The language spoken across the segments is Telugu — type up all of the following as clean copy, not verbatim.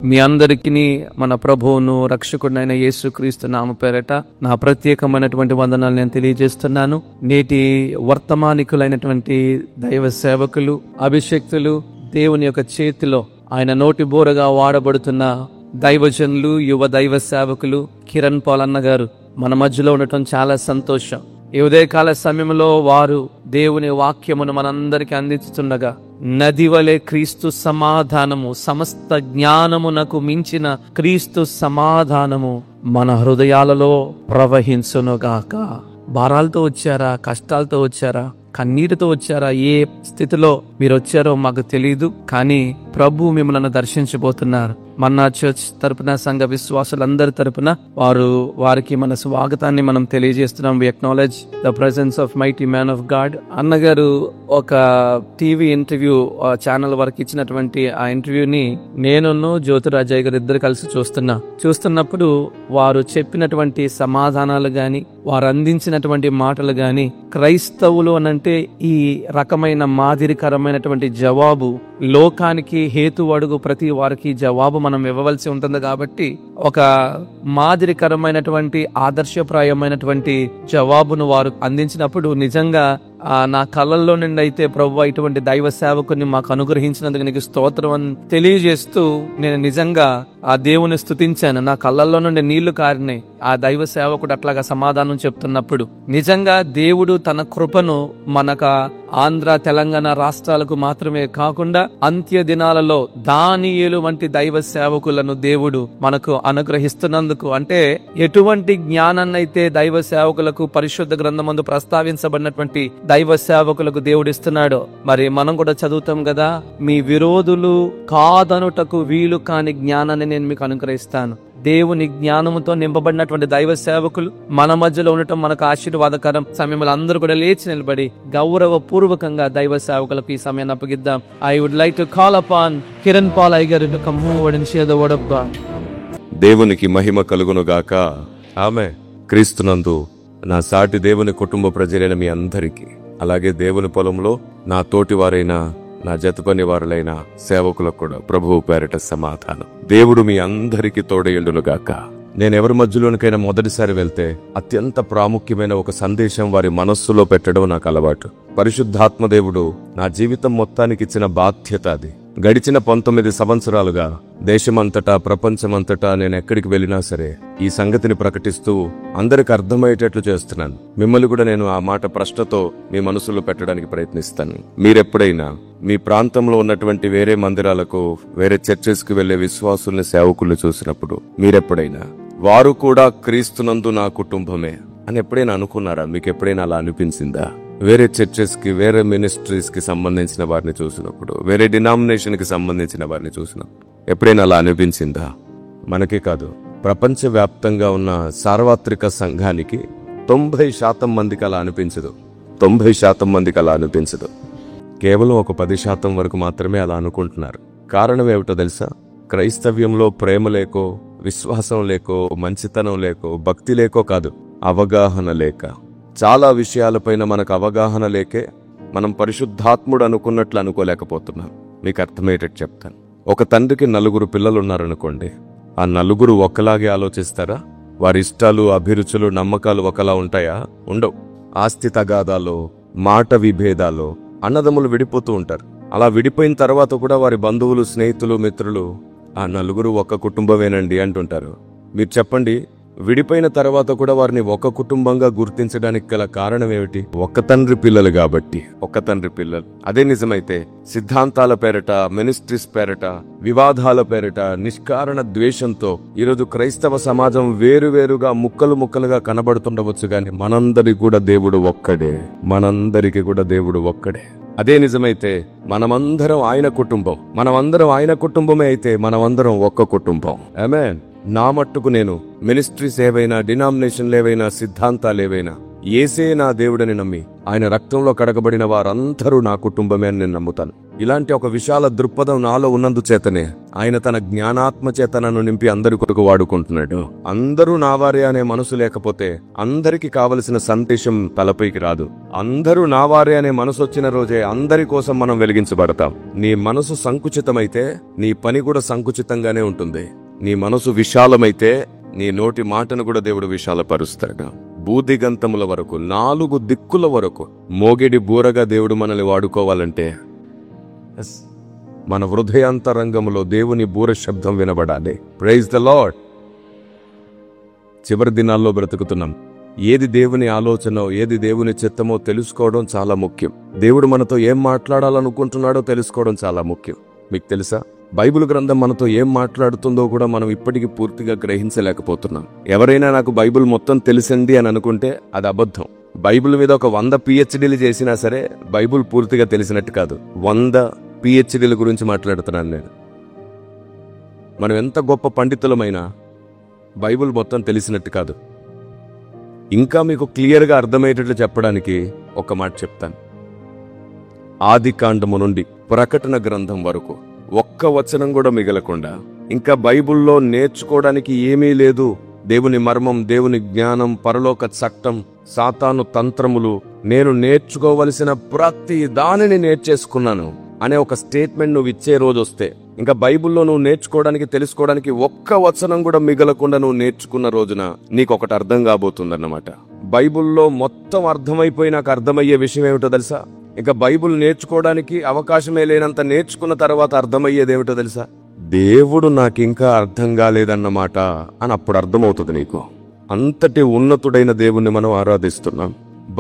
మీ అందరికీ మన ప్రభువును రక్షకుడైన యేసుక్రీస్తు నామ పేరట నా ప్రత్యేకమైనటువంటి వందనాలు నేను తెలియజేస్తున్నాను. నేటి వర్తమానికులైనటువంటి దైవ సేవకులు, అభిషక్తులు, దేవుని యొక్క చేతిలో ఆయన నోటి బోరగా వాడబడుతున్న దైవజనులు, యువ దైవ సేవకులు కిరణ్ పాల్ అన్న గారు మన మధ్యలో ఉండటం చాలా సంతోషం. ఈ ఉదయకాల సమయంలో వారు దేవుని వాక్యమును మనందరికీ అందించుతుండగా నది వలె క్రీస్తు సమాధానము, సమస్త జ్ఞానమునకు మించిన క్రీస్తు సమాధానము మన హృదయాలలో ప్రవహించునుగాక. భారాలతో వచ్చారా, కష్టాలతో వచ్చారా, కన్నీటితో వచ్చారా, ఏ స్థితిలో మీరు వచ్చారో మాకు తెలియదు, కానీ ప్రభు మిమ్మల్ని దర్శించబోతున్నారు. మన్నా చర్చ్ తరపున, సంఘ విశ్వాసులందరి తరపున వారికి మన స్వాగతాన్ని మనం తెలియజేస్తున్నాం. We acknowledge the presence of mighty man of God. అన్నగారు ఒక టీవీ ఇంటర్వ్యూ ఛానల్ వరకు ఇచ్చినటువంటి ఆ ఇంటర్వ్యూని నేను జ్యోతిరాజయ్య గారు ఇద్దరు కలిసి చూస్తున్నప్పుడు వారు చెప్పినటువంటి సమాధానాలు గాని, వారు అందించినటువంటి మాటలు గాని, క్రైస్తవులు అనంటే ఈ రకమైన మాదిరికరమైనటువంటి జవాబు, లోకానికి హేతు అడుగు ప్రతి వారికి జవాబు మనం ఇవ్వవలసి ఉంటుంది. కాబట్టి ఒక మాదిరికరమైనటువంటి ఆదర్శప్రాయమైనటువంటి జవాబును వారు అందించినప్పుడు నిజంగా నా కళ్ళల్లో నుండి అయితే ప్రభు ఇటువంటి దైవ సేవకుని మాకు అనుగ్రహించినందుకు నీకు స్తోత్రం అని తెలియజేస్తూ నేను నిజంగా ఆ దేవుని స్తుతించాను. నా కళ్ళల్లో నుండి నీళ్లు కారినాయి. ఆ దైవ సేవకుడు అట్లాగా సమాధానం చెప్తున్నప్పుడు నిజంగా దేవుడు తన కృపను మనకు ఆంధ్ర, తెలంగాణ రాష్ట్రాలకు మాత్రమే కాకుండా అంత్య దినాలలో దానియేలు వంటి దైవ సేవకులను దేవుడు మనకు అనుగ్రహిస్తున్నందుకు, అంటే ఎటువంటి జ్ఞానాన్నైతే దైవ సేవకులకు పరిశుద్ధ గ్రంథమందు ప్రస్తావించబడినటువంటి దైవ సేవకులకు దేవుడు ఇస్తున్నాడు, మరి మనం కూడా చదువుతాం కదా, మీ విరోధులు కాదనుటకు వీలు కాని జ్ఞానాన్ని నేను మీకు అనుగ్రహిస్తాను. దేవుని జ్ఞానముతో నింపబడినటువంటి దైవ సేవకులు మన మధ్యలో ఉండటం మనకు ఆశీర్వాదకరం. సమయంలో అందరూ కూడా లేచి నిలబడి గౌరవ పూర్వకంగా దైవ సేవకులకు ఈ సమయాన్ని అప్పగిద్దాం. I would like to call upon Kiran Paul అయ్యగారు to come forward and share the word of God. దేవునికి మహిమ కలుగును గాక. ఆమేన్. క్రీస్తునందు నా సాటి దేవుని కుటుంబ ప్రజలైన మీ అందరికీ, అలాగే దేవుని పొలంలో నా తోటి వారైన, నా జతపని వారులైన సేవకులకు కూడా ప్రభువు పేరిట సమాధానం. దేవుడు మీ అందరికీ తోడయుండునుగాక. నేనెవరి మధ్యలోనికైనా మొదటిసారి వెళ్తే అత్యంత ప్రాముఖ్యమైన ఒక సందేశం వారి మనస్సులో పెట్టడం నాకు అలవాటు. పరిశుద్ధాత్మ దేవుడు నా జీవితం మొత్తానికి ఇచ్చిన బాధ్యత అది. గడిచిన 19 సంవత్సరాలుగా దేశమంతటా, ప్రపంచమంతటా నేను ఎక్కడికి వెళ్ళినా సరే ఈ సంగతిని ప్రకటిస్తూ అందరికి అర్థమయ్యేటట్లు చేస్తున్నాను. మిమ్మల్ని కూడా నేను ఆ మాట ప్రశ్నతో మీ మనసులో పెట్టడానికి ప్రయత్నిస్తాను. మీరెప్పుడైనా మీ ప్రాంతంలో ఉన్నటువంటి వేరే మందిరాలకు, వేరే చర్చెస్ కి వెళ్లే విశ్వాసుల్ని, సేవకుల్ని చూసినప్పుడు మీరెప్పుడైనా వారు కూడా క్రీస్తునందు నా కుటుంబమే అని ఎప్పుడైనా అనుకున్నారా? మీకు ఎప్పుడైనా అలా అనిపించిందా? వేరే చర్చెస్ కి, వేరే మినిస్ట్రీస్ కి సంబంధించిన వారిని చూసినప్పుడు, వేరే డినామినేషన్ కి సంబంధించిన వారిని చూసినప్పుడు ఎప్పుడైనా అలా అనిపించిందా? మనకే కాదు, ప్రపంచ వ్యాప్తంగా ఉన్న సార్వత్రిక సంఘానికి 90% మందికి అలా అనిపించదు. 90% మందికి అలా అనిపించదు. కేవలం ఒక 10% వరకు మాత్రమే అలా అనుకుంటున్నారు. కారణం ఏమిటో తెలుసా? క్రైస్తవ్యంలో ప్రేమ లేకో, విశ్వాసం లేకో, మంచితనం లేకో, భక్తి లేకో కాదు, అవగాహన లేక. చాలా విషయాలపైన మనకు అవగాహన లేకే మనం పరిశుద్ధాత్ముడు అనుకున్నట్లు అనుకోలేకపోతున్నాం. మీకు అర్థమయ్యేటట్టు చెప్తాను. ఒక తండ్రికి 4 పిల్లలున్నారనుకోండి. ఆ 4 ఒకలాగే ఆలోచిస్తారా? వారి ఇష్టాలు, అభిరుచులు, నమ్మకాలు ఒకలా ఉంటాయా? ఉండవు. ఆస్తి తగాదాలో, మాట విభేదాలో అన్నదమ్ములు విడిపోతూ ఉంటారు. అలా విడిపోయిన తర్వాత కూడా వారి బంధువులు, స్నేహితులు, మిత్రులు ఆ 4 ఒక్క కుటుంబమేనండి అంటుంటారు. మీరు చెప్పండి, విడిపోయిన తర్వాత కూడా వారిని ఒక కుటుంబంగా గుర్తించడానికి గల కారణం ఏమిటి? ఒక్క తండ్రి పిల్లలు కాబట్టి. ఒక్క తండ్రి పిల్లలు. అదే నిజమైతే సిద్ధాంతాల పేరట, మినిస్ట్రీస్ పేరట, వివాదాల పేరట, నిష్కారణ ద్వేషంతో ఈరోజు క్రైస్తవ సమాజం వేరువేరుగా, ముక్కలు ముక్కలుగా కనబడుతుండవచ్చు. గాని మనందరికి కూడా దేవుడు ఒక్కడే. మనందరికి కూడా దేవుడు ఒక్కడే. అదే నిజమైతే మనమందరం ఆయన కుటుంబం. మనమందరం ఆయన కుటుంబమే అయితే మనమందరం ఒక్క కుటుంబం. ఆమేన్. నా మట్టుకు నేను మినిస్ట్రీస్ ఏవైనా, డినామినేషన్లు ఏవైనా, సిద్ధాంతాలు ఏవైనా యేసే నా దేవుడని నమ్మి ఆయన రక్తంలో కడగబడిన వారందరూ నా కుటుంబమే అని నేను నమ్ముతాను. ఇలాంటి ఒక విశాల దృక్పథం నాలో ఉన్నందుచేతనే ఆయన తన జ్ఞానాత్మ చేత నన్ను నింపి అందరి కొరకు వాడుకుంటున్నాడు. అందరూ నావారే అనే మనసు లేకపోతే అందరికి కావలసిన సందేశం తలపైకి రాదు. అందరూ నావారే అనే మనసు వచ్చిన రోజే అందరి కోసం మనం వెలిగించబడతాం. నీ మనసు సంకుచితమైతే నీ పని కూడా సంకుచితంగానే ఉంటుంది. నీ మనసు విశాలమైతే నీ నోటి మాటను కూడా దేవుడు విశాలపరుస్తాడు. భూదిగంతముల వరకు 4 దిక్కుల వరకు మోగెడి బూరగా దేవుడు మనల్ని వాడుకోవాలంటే మన హృదయాంతరంగంలో దేవుని బూర శబ్దం వినబడాలి. Praise the lord. చివరి దినాల్లో బ్రతుకుతున్నాం. ఏది దేవుని ఆలోచనో ఏది దేవుని చిత్తమో తెలుసుకోవడం చాలా ముఖ్యం. దేవుడు మనతో ఏం మాట్లాడాలనుకుంటున్నాడో తెలుసుకోవడం చాలా ముఖ్యం. మీకు తెలుసా, బైబిల్ గ్రంథం మనతో ఏం మాట్లాడుతుందో కూడా మనం ఇప్పటికీ పూర్తిగా గ్రహించలేకపోతున్నాం. ఎవరైనా నాకు బైబిల్ మొత్తం తెలిసింది అని అనుకుంటే అది అబద్ధం. బైబిల్ మీద ఒక 100 PhDలు చేసినా సరే బైబిల్ పూర్తిగా తెలిసినట్టు కాదు. 100 PhDల గురించి మాట్లాడుతున్నాను నేను. మనం ఎంత గొప్ప పండితులమైనా బైబిల్ మొత్తం తెలిసినట్టు కాదు. ఇంకా మీకు క్లియర్గా అర్థమయ్యేటట్లు చెప్పడానికి ఒక మాట చెప్తాను. ఆదికాండము నుండి ప్రకటన గ్రంథం వరకు ఒక్క వచనం కూడా మిగలకుండా, ఇంకా బైబిల్లో నేర్చుకోవడానికి ఏమీ లేదు. దేవుని మర్మం, దేవుని జ్ఞానం, పరలోక చట్టం, సాతాను తంత్రములు, నేను నేర్చుకోవలసిన ప్రతి దానిని నేర్చేసుకున్నాను అనే ఒక స్టేట్మెంట్ నువ్వు ఇచ్చే రోజు వస్తే, ఇంకా బైబిల్లో నువ్వు నేర్చుకోవడానికి తెలుసుకోవడానికి ఒక్క వచనం కూడా మిగలకుండా నువ్వు నేర్చుకున్న రోజున నీకు ఒకటి అర్థం కాబోతుందన్నమాట. బైబిల్లో మొత్తం అర్థమైపోయి నాకు అర్థమయ్యే విషయం ఏమిటో తెలుసా? ఇంకా బైబిల్ నేర్చుకోవడానికి అవకాశమే లేనంత నేర్చుకున్న తర్వాత అర్థమయ్యేదేమిటో తెలుసా? దేవుడు నాకింకా అర్థం కాలేదన్నమాట అని అప్పుడు అర్థమవుతుంది నీకు. అంతటి ఉన్నతుడైన దేవుణ్ణి మనం ఆరాధిస్తున్నాం.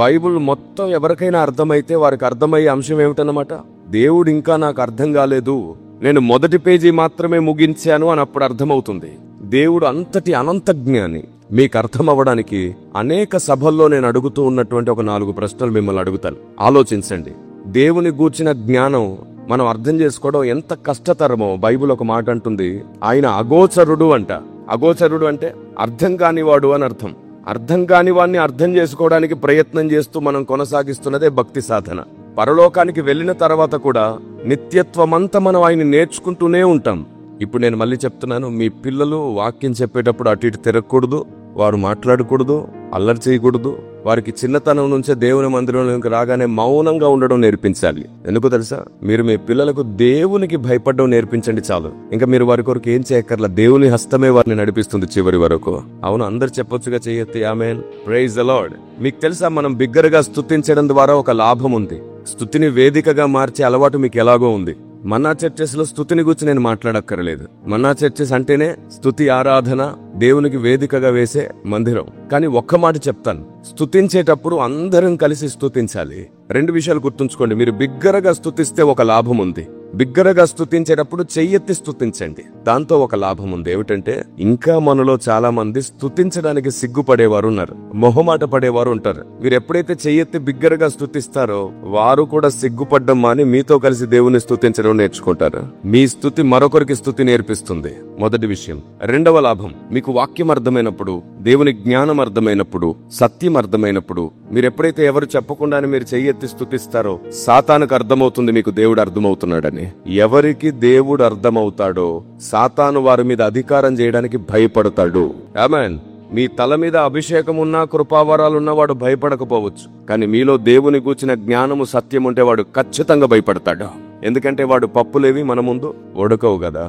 బైబిల్ మొత్తం ఎవరికైనా అర్థమైతే వారికి అర్థమయ్యే అంశం ఏమిటన్నమాట? దేవుడు ఇంకా నాకు అర్థం కాలేదు, నేను మొదటి పేజీ మాత్రమే ముగించాను అని అప్పుడు అర్థమవుతుంది. దేవుడు అంతటి అనంత జ్ఞాని. మీకు అర్థం అవ్వడానికి అనేక సభల్లో నేను అడుగుతూ ఉన్నటువంటి ఒక 4 ప్రశ్నలు మిమ్మల్ని అడుగుతాను. ఆలోచించండి. దేవుని గూర్చిన జ్ఞానం మనం అర్థం చేసుకోవడం ఎంత కష్టతరమో బైబిల్ ఒక మాట అంటుంది, ఆయన అగోచరుడు అంట. అగోచరుడు అంటే అర్థం కానివాడు అని అర్థం. అర్థం కాని వాడిని అర్థం చేసుకోవడానికి ప్రయత్నం చేస్తూ మనం కొనసాగిస్తున్నదే భక్తి సాధన. పరలోకానికి వెళ్ళిన తర్వాత కూడా నిత్యత్వమంతా మనం ఆయన నేర్చుకుంటూనే ఉంటాం. ఇప్పుడు నేను మళ్ళీ చెప్తున్నాను, మీ పిల్లలు వాక్యం చెప్పేటప్పుడు అటు ఇటు తిరగకూడదు, వారు మాట్లాడకూడదు, అల్లరి చేయకూడదు. వారికి చిన్నతనం నుంచే దేవుని మందిరంలోకి రాగానే మౌనంగా ఉండడం నేర్పించాలి. ఎందుకు తెలుసా? మీరు మీ పిల్లలకు దేవునికి భయపడడం నేర్పించండి చాలు. ఇంకా మీరు వారి కొరకు ఏం చేయక్కర్లా. దేవుని హస్తమే వారిని నడిపిస్తుంది చివరి వరకు. అవును, అందరు చెప్పొచ్చుగా, చేయొత్తి ఆమేన్. Praise the Lord. మీకు తెలుసా, మనం బిగ్గరగా స్తుతించడం ద్వారా ఒక లాభం ఉంది. స్తుతిని వేదికగా మార్చే అలవాటు మీకు ఎలాగో ఉంది. మన్నా చర్చెస్ లో స్తుతిని గురించి నేను మాట్లాడక్కర్లేదు. మన్నా చర్చెస్ అంటేనే స్తుతి, ఆరాధన, దేవునికి వేదికగా వేసే మందిరం. కానీ ఒక్క మాట చెప్తాను, స్తుతించేటప్పుడు అందరం కలిసి స్తుతించాలి. 2 విషయాలు గుర్తుంచుకోండి. మీరు బిగ్గరగా స్తుతిస్తే ఒక లాభం ఉంది. బిగ్గరగా స్తుతించేటప్పుడు చెయ్యెత్తి స్తుతించండి. దాంతో ఒక లాభం ఉంది. ఏమిటంటే, ఇంకా మనలో చాలా మంది స్తుతించడానికి సిగ్గుపడేవారు ఉన్నారు, మొహమాట పడేవారు ఉంటారు. మీరు ఎప్పుడైతే చెయ్యెత్తి బిగ్గరగా స్తుతిస్తారో వారు కూడా సిగ్గుపడ్డం మాని మీతో కలిసి దేవుని స్తుతించడం నేర్చుకుంటారు. మీ స్తుతి మరొకరికి స్తుతి నేర్పిస్తుంది. మొదటి విషయం. 2వ లాభం, మీకు వాక్యం అర్థమైనప్పుడు, దేవుని జ్ఞానం అర్థమైనప్పుడు, సత్యం అర్థమైనప్పుడు, మీరు ఎప్పుడైతే ఎవరు చెప్పకుండానే మీరు చెయ్యెత్తి స్తుతిస్తారో సాతానుకు అర్థమవుతుంది మీకు దేవుడు అర్థమవుతున్నాడని. ఎవరికి దేవుడు అర్థమవుతాడో సాతాను వారి మీద అధికారం చేయడానికి భయపడతాడు. ఆమేన్. మీ తల మీద అభిషేకం ఉన్నా, కృపావరాలున్నా వాడు భయపడకపోవచ్చు. కానీ మీలో దేవుని గూర్చిన జ్ఞానము, సత్యం ఉంటే వాడు ఖచ్చితంగా భయపడతాడు. ఎందుకంటే వాడు పప్పులేవి మన ముందు ఉడకవు కదా.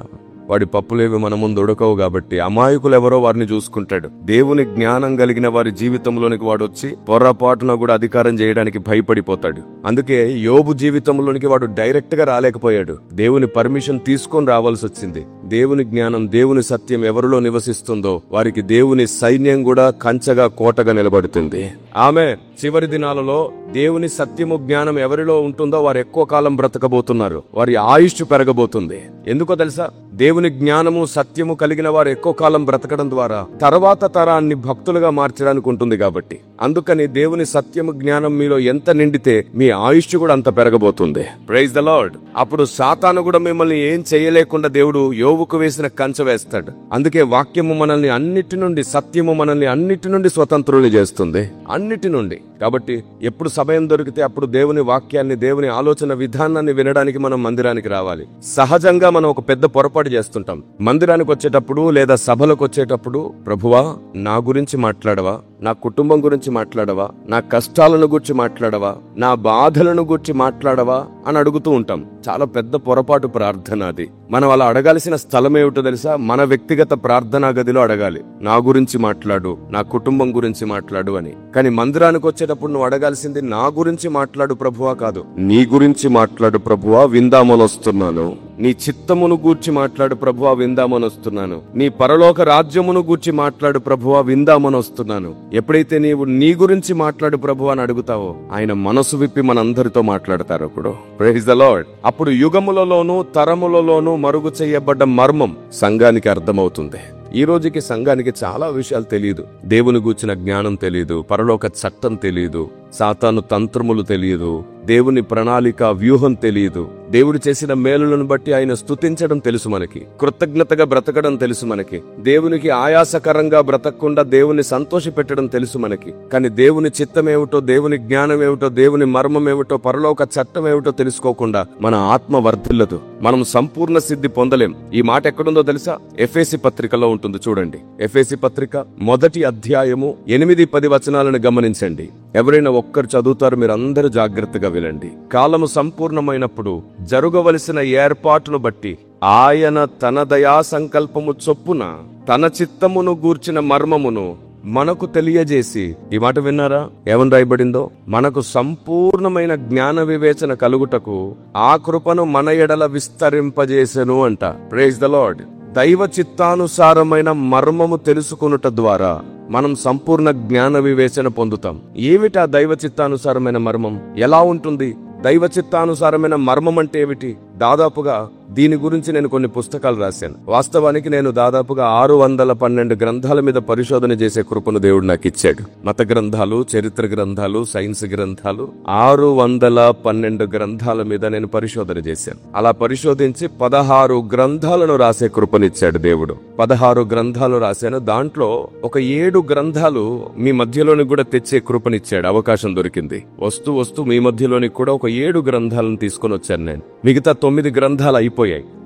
వాడి పప్పులేవి మన ముందు ఉడకవు కాబట్టి అమాయకులు ఎవరో వారిని చూసుకుంటాడు. దేవుని జ్ఞానం కలిగిన వారి జీవితంలోనికి వాడు వచ్చి పొరపాటున కూడా అధికారం చేయడానికి భయపడిపోతాడు. అందుకే యోబు జీవితంలోనికి వాడు డైరెక్ట్ గా రాలేకపోయాడు. దేవుని పర్మిషన్ తీసుకొని రావాల్సి వచ్చింది. దేవుని జ్ఞానం, దేవుని సత్యం ఎవరిలో నివసిస్తుందో వారికి దేవుని సైన్యం కూడా కంచగా, కోటగా నిలబడుతుంది. ఆమె చివరి దినాలలో దేవుని సత్యము, జ్ఞానం ఎవరిలో ఉంటుందో వారు ఎక్కువ కాలం బ్రతకబోతున్నారు. వారి ఆయుష్ పెరగబోతుంది. ఎందుకో తెలుసా? దేవుని జ్ఞానము, సత్యము కలిగిన వారు ఎక్కువ కాలం బ్రతకడం ద్వారా తర్వాత తరాన్ని భక్తులుగా మార్చడానికి ఉంటుంది కాబట్టి. అందుకని దేవుని సత్యము, జ్ఞానం మీలో ఎంత నిండితే మీ ఆయుష్ కూడా అంత పెరగబోతుంది. Praise the lord. అప్పుడు సాతాను కూడా మిమ్మల్ని ఏం చేయలేకుండా దేవుడు త్రోవుకు వేసిన కంచె వేస్తాడు. అందుకే వాక్యము మనల్ని అన్నిటి నుండి, సత్యము మనల్ని అన్నిటి నుండి స్వతంత్రులు చేస్తుంది, అన్నిటి నుండి. కాబట్టి ఎప్పుడు సమయం దొరికితే అప్పుడు దేవుని వాక్యాన్ని, దేవుని ఆలోచన విధానాన్ని వినడానికి మనం మందిరానికి రావాలి. సహజంగా మనం ఒక పెద్ద పొరపాటు చేస్తుంటాం. మందిరానికి వచ్చేటప్పుడు లేదా సభలకు వచ్చేటప్పుడు, ప్రభువా నా గురించి మాట్లాడవా, నా కుటుంబం గురించి మాట్లాడవా, నా కష్టాలను గురించి మాట్లాడవా, నా బాధలను గురించి మాట్లాడవా అని అడుగుతూ ఉంటాం. చాలా పెద్ద పొరపాటు ప్రార్థన అది. మనం అలా అడగాల్సిన స్థలం ఏమిటో తెలుసా? మన వ్యక్తిగత ప్రార్థనా గదిలో అడగాలి. నా గురించి మాట్లాడు, నా కుటుంబం గురించి మాట్లాడు అని. కానీ మందిరానికి వచ్చేటప్పుడు నువ్వు అడగాల్సింది నా గురించి మాట్లాడు ప్రభువా కాదు, నీ గురించి మాట్లాడు ప్రభువా, విందామని వస్తున్నాను. నీ చిత్తమును గూర్చి మాట్లాడు ప్రభువా, విందామని వస్తున్నాను. నీ పరలోక రాజ్యమును గూర్చి మాట్లాడు ప్రభువా, విందామని వస్తున్నాను. ఎప్పుడైతే నీవు నీ గురించి మాట్లాడు ప్రభువా అని అడుగుతావో, ఆయన మనసు విప్పి మనందరితో మాట్లాడతారు. అప్పుడు ప్రైజ్ ద లార్డ్. అప్పుడు యుగములలోనూ తరములలోనూ మరుగు చేయబడ్డ మర్మం సంఘానికి అర్థమవుతుంది. ఈ రోజుకి సంఘానికి చాలా విషయాలు తెలియదు. దేవుని గూర్చిన జ్ఞానం తెలియదు, పరలోక చట్టం తెలియదు, సాతాను తంత్రములు తెలియదు, దేవుని ప్రణాళిక వ్యూహం తెలియదు. దేవుడు చేసిన మేలులను బట్టి ఆయన స్తుతించడం తెలుసు మనకి, కృతజ్ఞతగా బ్రతకడం తెలుసు మనకి, దేవునికి ఆయాసకరంగా బ్రతకకుండా దేవుని సంతోష పెట్టడం తెలుసు మనకి. కానీ దేవుని చిత్తం ఏమిటో, దేవుని జ్ఞానం ఏమిటో, దేవుని మర్మం ఏమిటో, పరలోక చట్టం ఏమిటో తెలుసుకోకుండా మన ఆత్మ వర్ధిల్లదు, మనం సంపూర్ణ సిద్ధి పొందలేం. ఈ మాట ఎక్కడుందో తెలుసా? ఎఫెసీ పత్రికలో ఉంటుంది. చూడండి, ఎఫెసీ పత్రిక 1వ అధ్యాయము 8-10 వచనాలను గమనించండి. ఎవరైనా ఒక్కరు చదువుతారు, మీరు అందరూ జాగ్రత్తగా వినండి. కాలము సంపూర్ణమైనప్పుడు జరుగవలసిన ఏర్పాటును బట్టి ఆయన తన దయా సంకల్పము చొప్పున తన చిత్తమును గూర్చిన మర్మమును మనకు తెలియజేసి, ఈ మాట విన్నారా? ఏమని రాయబడిందో? మనకు సంపూర్ణమైన జ్ఞాన వివేచన కలుగుటకు ఆ కృపను మన ఎడల విస్తరింపజేసెను అంట. Praise the Lord. దైవ చిత్తానుసారమైన మర్మము తెలుసుకొనుట ద్వారా మనం సంపూర్ణ జ్ఞాన వివేచన పొందుతాం. ఏమిటా దైవ చిత్తానుసారమైన మర్మం? ఎలా ఉంటుంది? దైవ చిత్తానుసారమైన మర్మం అంటే ఏమిటి? దాదాపుగా దీని గురించి నేను కొన్ని పుస్తకాలు రాశాను. వాస్తవానికి నేను దాదాపుగా 612 గ్రంథాల మీద పరిశోధన చేసే కృపను దేవుడు నాకు ఇచ్చాడు. మత గ్రంథాలు, చరిత్ర గ్రంథాలు, సైన్స్ గ్రంథాలు, 612 గ్రంథాల మీద నేను పరిశోధన చేశాను. అలా పరిశోధించి 16 గ్రంథాలను రాసే కృపనిచ్చాడు దేవుడు. 16 గ్రంథాలు రాశాను. దాంట్లో ఒక 7 గ్రంథాలు మీ మధ్యలోని కూడా తెచ్చే కృపనిచ్చాడు. అవకాశం దొరికింది. వస్తూ మీ మధ్యలోని కూడా ఒక 7 గ్రంథాలను తీసుకొని వచ్చాను నేను. మిగతా 9 గ్రంథాలు అయిపోయాయి.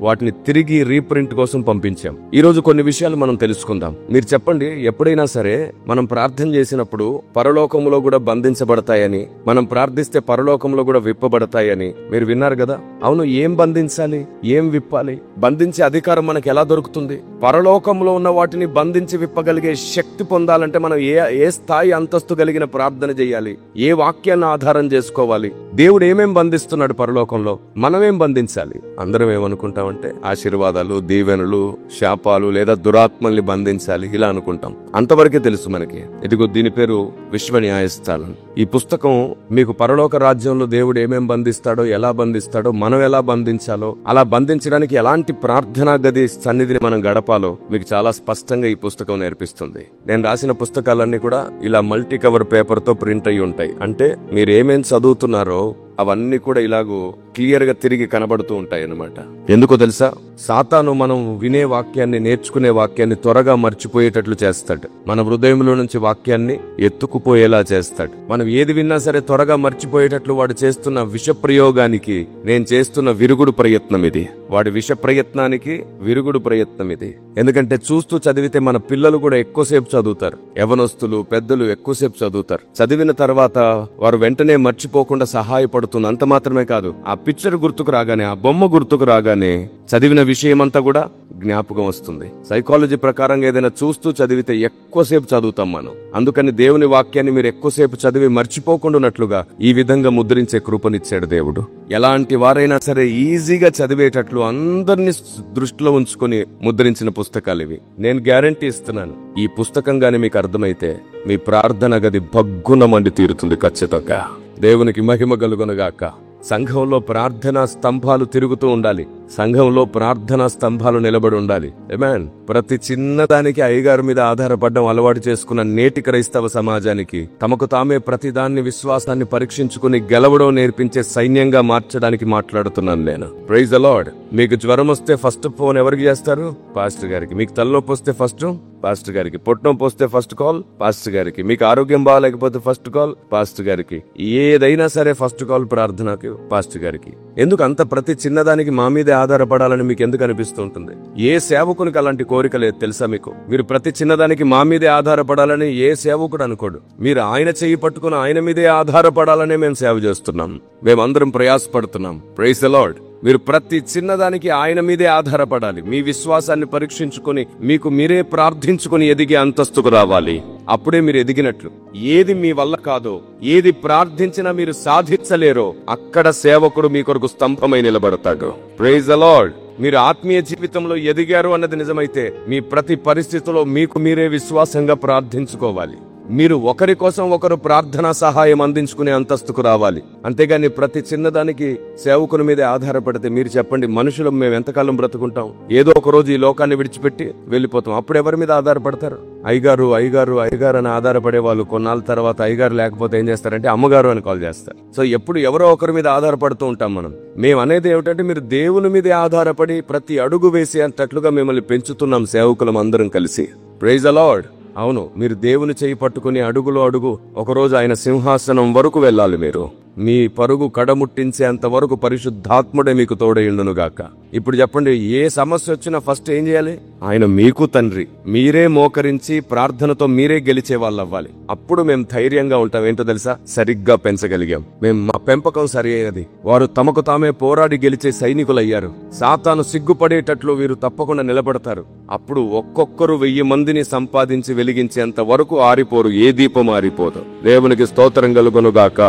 వాటిని తిరిగి రీప్రింట్ కోసం పంపించాం. ఈ రోజు కొన్ని విషయాలు మనం తెలుసుకుందాం. మీరు చెప్పండి, ఎప్పుడైనా సరే మనం ప్రార్థన చేసినప్పుడు పరలోకంలో కూడా బంధించబడతాయని, మనం ప్రార్థిస్తే పరలోకంలో కూడా విప్పబడతాయని మీరు విన్నారు కదా? అవును, ఏం బంధించాలి, ఏం విప్పాలి? బంధించే అధికారం మనకు ఎలా దొరుకుతుంది? పరలోకంలో ఉన్న వాటిని బంధించి విప్పగలిగే శక్తి పొందాలంటే మనం ఏ స్థాయి అంతస్తు కలిగిన ప్రార్థన చేయాలి? ఏ వాక్యాన్ని ఆధారం చేసుకోవాలి? దేవుడు ఏమేం బంధిస్తున్నాడు పరలోకంలో? మనమేం బంధించాలి? అందరం ఏమనుకుంటామంటే ఆశీర్వాదాలు, దీవెనలు, శాపాలు లేదా దురాత్మల్ని బంధించాలి ఇలా అనుకుంటాం. అంతవరకే తెలుసు మనకి. ఇదిగో దీని పేరు విశ్వ న్యాయస్థానం. ఈ పుస్తకం మీకు పరలోక రాజ్యంలో దేవుడు ఏమేం బంధిస్తాడో, ఎలా బంధిస్తాడో, మనం ఎలా బంధించాలో, అలా బంధించడానికి ఎలాంటి ప్రార్థనా గది సన్నిధిని మనం గడపాలో మీకు చాలా స్పష్టంగా ఈ పుస్తకం నేర్పిస్తుంది. నేను రాసిన పుస్తకాలన్నీ కూడా ఇలా మల్టీ కవర్ పేపర్ తో ప్రింట్ అయి ఉంటాయి. అంటే మీరు ఏమేం చదువుతున్నారో అవన్నీ కూడా ఇలాగూ క్లియర్ గా తిరిగి కనబడుతూ ఉంటాయి అన్నమాట. ఎందుకో తెలుసా? సాతాను మనం వినే వాక్యాన్ని, నేర్చుకునే వాక్యాన్ని త్వరగా మర్చిపోయేటట్లు చేస్తాడు. మన హృదయంలో నుంచి వాక్యాన్ని ఎత్తుకుపోయేలా చేస్తాడు. మనం ఏది విన్నా సరే త్వరగా మర్చిపోయేటట్లు వాడు చేస్తున్న విష ప్రయోగానికి నేను చేస్తున్న విరుగుడు ప్రయత్నం ఇది. వాడి విష ప్రయత్నానికి విరుగుడు ప్రయత్నం ఇది. ఎందుకంటే చూస్తూ చదివితే మన పిల్లలు కూడా ఎక్కువసేపు చదువుతారు. యవనస్తులు, పెద్దలు ఎక్కువసేపు చదువుతారు. చదివిన తర్వాత వారు వెంటనే మర్చిపోకుండా సహాయపడుతుంది. అంత మాత్రమే కాదు, ఆ పిక్చర్ గుర్తుకు రాగానే, ఆ బొమ్మ గుర్తుకు రాగానే చదివిన విషయం అంతా కూడా జ్ఞాపకం వస్తుంది. సైకాలజీ ప్రకారంగా ఏదైనా చూస్తూ చదివితే ఎక్కువసేపు చదువుతాం మనం. అందుకని దేవుని వాక్యాన్ని మీరు ఎక్కువసేపు చదివి మర్చిపోకుండా ఈ విధంగా ముద్రించే కృపనిచ్చాడు దేవుడు. ఎలాంటి వారైనా సరే ఈజీగా చదివేటట్లు అందరినీ దృష్టిలో ఉంచుకొని ముద్రించిన పుస్తకాలు ఇవి. నేను గ్యారంటీ ఇస్తున్నాను, ఈ పుస్తకం గాని మీకు అర్థమైతే మీ ప్రార్థన గది భగ్గున మండి తీరుతుంది ఖచ్చితంగా. దేవునికి మహిమ కలుగునుగాక. సంఘంలో ప్రార్థనా స్తంభాలు తిరుగుతూ ఉండాలి. సంఘంలో ప్రార్థనా స్తంభాలు నిలబడి ఉండాలి. ఆమేన్. ప్రతి చిన్నదానికి అయ్యగారి మీద ఆధారపడడం అలవాటు చేసుకున్న నేటి క్రైస్తవ సమాజానికి తమకు తామే ప్రతిదాన్ని విశ్వాసాన్ని పరీక్షించుకుని గెలవడం నేర్పించే సైన్యంగా మార్చడానికి మాట్లాడుతున్నాను నేను. Praise the Lord. మీకు జ్వరం వస్తే ఫస్ట్ ఫోన్ ఎవరికి చేస్తారు? పాస్టర్ గారికి. మీకు తలనొప్పి వస్తే ఫస్ట్ పాస్టర్ గారికి. పొట్టనొప్పి వస్తే ఫస్ట్ కాల్ పాస్టర్ గారికి. మీకు ఆరోగ్యం బాగాలేకపోతే ఫస్ట్ కాల్ పాస్టర్ గారికి. ఏదైనా సరే ఫస్ట్ కాల్ ప్రార్థనకి పాస్టర్ గారికి. ఎందుకు అంత ప్రతి చిన్నదానికి మా మీదే ఆధారపడాలని మీకు ఎందుకు అనిపిస్తూ ఉంటుంది? ఏ సేవకునికి అలాంటి కోరిక లేదు తెలుసా మీకు? మీరు ప్రతి చిన్నదానికి మా మీదే ఆధారపడాలని ఏ సేవకుడు అనుకోడు. మీరు ఆయన చెయ్యి పట్టుకుని ఆయన మీదే ఆధారపడాలనే మేము సేవ చేస్తున్నాం. మేమందరం ప్రయాసపడుతున్నాం. Praise the Lord. మీరు ప్రతి చిన్నదానికి ఆయన మీదే ఆధారపడాలి. మీ విశ్వాసాన్ని పరీక్షించుకొని మీకు మీరే ప్రార్థించుకుని ఎదిగే అంతస్తుకు రావాలి. అప్పుడే మీరు ఎదిగినట్లు. ఏది మీ వల్ల కాదో, ఏది ప్రార్థించినా మీరు సాధించలేరో అక్కడ సేవకుడు మీ కొరకు స్తంభమై నిలబడతాడు. Praise the Lord. మీరు ఆత్మీయ జీవితంలో ఎదిగారు అన్నది నిజమైతే మీ ప్రతి పరిస్థితిలో మీకు మీరే విశ్వాసంగా ప్రార్థించుకోవాలి. మీరు ఒకరి కోసం ఒకరు ప్రార్థనా సహాయం అందించుకునే అంతస్తుకు రావాలి. అంతేగాని ప్రతి చిన్నదానికి సేవకుని మీదే ఆధారపడితే మీరు చెప్పండి, మనుషులు మేము ఎంతకాలం బ్రతుకుంటాం? ఏదో ఒక రోజు ఈ లోకాన్ని విడిచిపెట్టి వెళ్ళిపోతాం. అప్పుడు ఎవరి మీద ఆధారపడతారు? అయ్యగారు అయ్యగారు అయ్యగారు అని ఆధారపడే వాళ్ళు కొన్నాళ్ళ తర్వాత అయ్యగారు లేకపోతే ఏం చేస్తారంటే అమ్మగారు అని కాల్ చేస్తారు. సో ఎప్పుడు ఎవరో ఒకరి మీద ఆధారపడుతూ ఉంటాం మనం. మేము అనేది ఏమిటంటే మీరు దేవుని మీదే ఆధారపడి ప్రతి అడుగు వేసే అంతట్లుగా మిమ్మల్ని పెంచుతున్నాం సేవకులం అందరం కలిసి. Praise the Lord. అవును, మీరు దేవుని చేయి పట్టుకుని అడుగులో అడుగు ఒకరోజు ఆయన సింహాసనం వరకు వెళ్ళాలి. మీరు మీ పరుగు కడముట్టించేంత వరకు పరిశుద్ధాత్ముడే మీకు తోడైండును గాక. ఇప్పుడు చెప్పండి, ఏ సమస్య వచ్చినా ఫస్ట్ ఏం చేయాలి? ఆయన మీకు తండ్రి. మీరే మోకరించి ప్రార్థనతో మీరే గెలిచే వాళ్ళు అవ్వాలి. అప్పుడు మేము ధైర్యంగా ఉంటాం. ఏంటో తెలుసా? సరిగ్గా పెంచగలిగాం. మా పెంపకం సరి అయినది. వారు తమకు తామే పోరాడి గెలిచే సైనికులయ్యారు. సాతాను సిగ్గుపడేటట్లు వీరు తప్పకుండా నిలబడతారు. అప్పుడు ఒక్కొక్కరు 1000 మందిని సంపాదించి వెలిగించేంత వరకు ఆరిపోరు. ఏ దీపం ఆరిపోదు. దేవునికి స్తోత్రం కలుగునుగాక.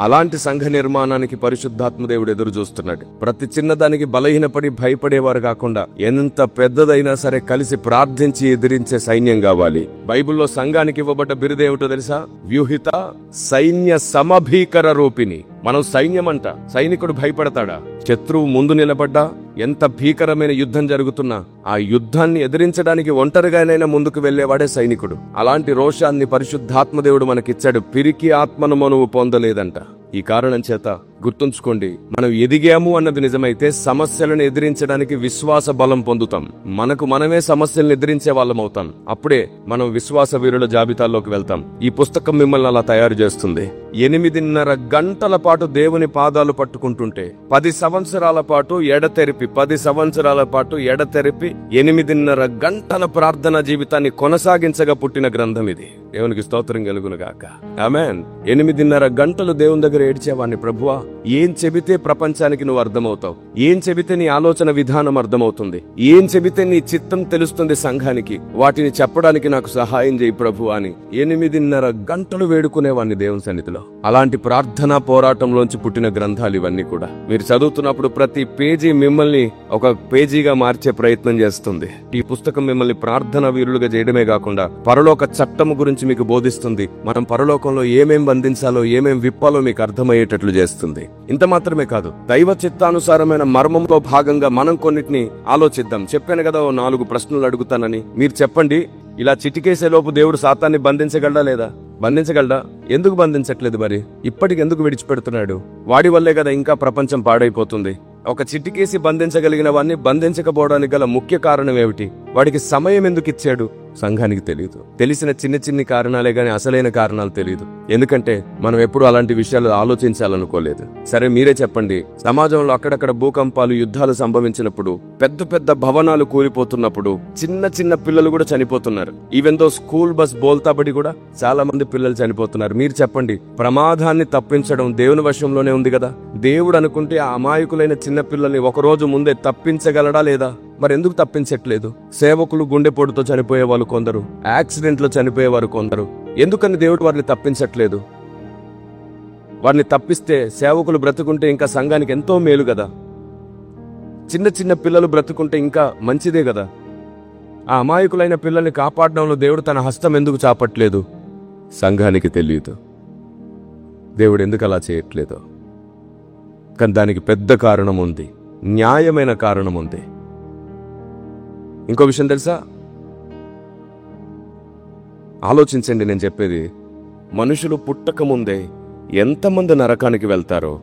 అలాంటి సంఘ నిర్మాణానికి పరిశుద్ధాత్మ దేవుడు ఎదురు చూస్తున్నాడు. ప్రతి చిన్నదానికి బలహీనపడి భయపడేవారు కాకుండా ఎంత పెద్దదైనా సరే కలిసి ప్రార్థించి ఎదిరించే సైన్యం కావాలి. బైబిల్లో సంఘానికి ఇవ్వబడ్డ బిరుదేమిటో తెలుసా? వ్యూహిత సైన్య సమభీకర రూపిణి. మనం సైన్యమంట. సైనికుడు భయపడతాడా? శత్రువు ముందు నిలబడ్డా, ఎంత భీకరమైన యుద్ధం జరుగుతున్నా ఆ యుద్ధాన్ని ఎదిరించడానికి ఒంటరిగానైనా ముందుకు వెళ్లేవాడే సైనికుడు. అలాంటి రోషాన్ని పరిశుద్ధాత్మదేవుడు మనకిచ్చాడు. పిరికి ఆత్మను మనము పొందలేదంట. ఈ కారణం చేత గుర్తుంచుకోండి, మనం ఎదిగాము అన్నది నిజమైతే సమస్యలను ఎదిరించడానికి విశ్వాస బలం పొందుతాం. మనకు మనమే సమస్యలను ఎదిరించే వాళ్ళం అవుతాం. అప్పుడే మనం విశ్వాస వీరుల జాబితాలోకి వెళ్తాం. ఈ పుస్తకం మిమ్మల్ని అలా తయారు చేస్తుంది. 8.5 గంటల పాటు దేవుని పాదాలు పట్టుకుంటుంటే 10 సంవత్సరాల పాటు ఎడతెరిపి 8.5 గంటల ప్రార్థనా జీవితాన్ని కొనసాగించగా పుట్టిన గ్రంథం ఇది. దేవునికి స్తోత్రం కలుగునుగాక. ఆమేన్. 8.5 గంటలు దేవుని దగ్గర ఏడ్చేవాడిని. ప్రభువా, ఏం చెబితే ప్రపంచానికి నువ్వు అర్థమవుతావు? ఏం చెబితే నీ ఆలోచన విధానం అర్థమవుతుంది? ఏం చెబితే నీ చిత్తం తెలుస్తుంది సంఘానికి? వాటిని చెప్పడానికి నాకు సహాయం చేయి ప్రభు అని 8.5 గంటలు వేడుకునేవాడిని దేవుని సన్నిధిలో. అలాంటి ప్రార్థనా పోరాటంలోంచి పుట్టిన గ్రంథాలు ఇవన్నీ కూడా. మీరు చదువుతున్నప్పుడు ప్రతి పేజీ మిమ్మల్ని ఒక పేజీగా మార్చే ప్రయత్నం చేస్తుంది. ఈ పుస్తకం మిమ్మల్ని ప్రార్థనా వీరులుగా చేయడమే కాకుండా పరలోక చట్టము గురించి మీకు బోధిస్తుంది. మనం పరలోకంలో ఏమేం బంధించాలో ఏమేం విప్పాలో మీకు అర్థమయ్యేటట్లు చేస్తుంది. ఇంత మాత్రమే కాదు, దైవ చిత్తానుసారమైన మర్మంలో భాగంగా మనం కొన్నిటిని ఆలోచిద్దాం. చెప్పాను కదా 4 ప్రశ్నలు అడుగుతానని. మీరు చెప్పండి, ఇలా చిటికేసేలోపు దేవుడు సాతాన్ని బంధించగలడా లేదా? బంధించగలడా? ఎందుకు బంధించట్లేదు? మరి ఇప్పటికి ఎందుకు విడిచిపెడుతున్నాడు? వాడి వల్లే కదా ఇంకా ప్రపంచం పాడైపోతుంది. ఒక చిటికేసి బంధించగలిగిన వాడిని బంధించకపోవడానికి గల ముఖ్య కారణం ఏమిటి? వాడికి సమయం ఎందుకు ఇచ్చాడు? సంఘానికి తెలియదు. తెలిసిన చిన్ని కారణాలే గాని అసలైన కారణాలు తెలియదు. ఎందుకంటే మనం ఎప్పుడు అలాంటి విషయాలు ఆలోచించాలనుకోలేదు. సరే, మీరే చెప్పండి. సమాజంలో అక్కడక్కడ భూకంపాలు, యుద్ధాలు సంభవించినప్పుడు, పెద్ద భవనాలు కూలిపోతున్నప్పుడు చిన్న పిల్లలు కూడా చనిపోతున్నారు. ఈవెన్ దో స్కూల్ బస్ బోల్తాబడి కూడా చాలా మంది పిల్లలు చనిపోతున్నారు. మీరు చెప్పండి, ప్రమాదాన్ని తప్పించడం దేవుని వశంలోనే ఉంది కదా. దేవుడు అనుకుంటే ఆ అమాయకులైన చిన్న పిల్లల్ని ఒకరోజు ముందే తప్పించగలడా లేదా? మరి ఎందుకు తప్పించట్లేదు? సేవకులు గుండెపోటుతో చనిపోయే వాళ్ళు కొందరు, యాక్సిడెంట్లో చనిపోయేవారు కొందరు. ఎందుకని దేవుడు వారిని తప్పించట్లేదు? వారిని తప్పిస్తే సేవకులు బ్రతుకుంటే ఇంకా సంఘానికి ఎంతో మేలు కదా. చిన్న పిల్లలు బ్రతుకుంటే ఇంకా మంచిదే కదా. ఆ అమాయకులైన పిల్లల్ని కాపాడడంలో దేవుడు తన హస్తం ఎందుకు చాపట్లేదు? సంఘానికి తెలియదు దేవుడు ఎందుకు అలా చేయట్లేదు. కానీ దానికి పెద్ద కారణం ఉంది. న్యాయమైన కారణం ఉంది. ఇంకో విషయం తెలుసా? ఆలోచించండి నేను చెప్పేది. మనుషులు పుట్టక ముందే ఎంతమంది నరకానికి వెళ్తారో,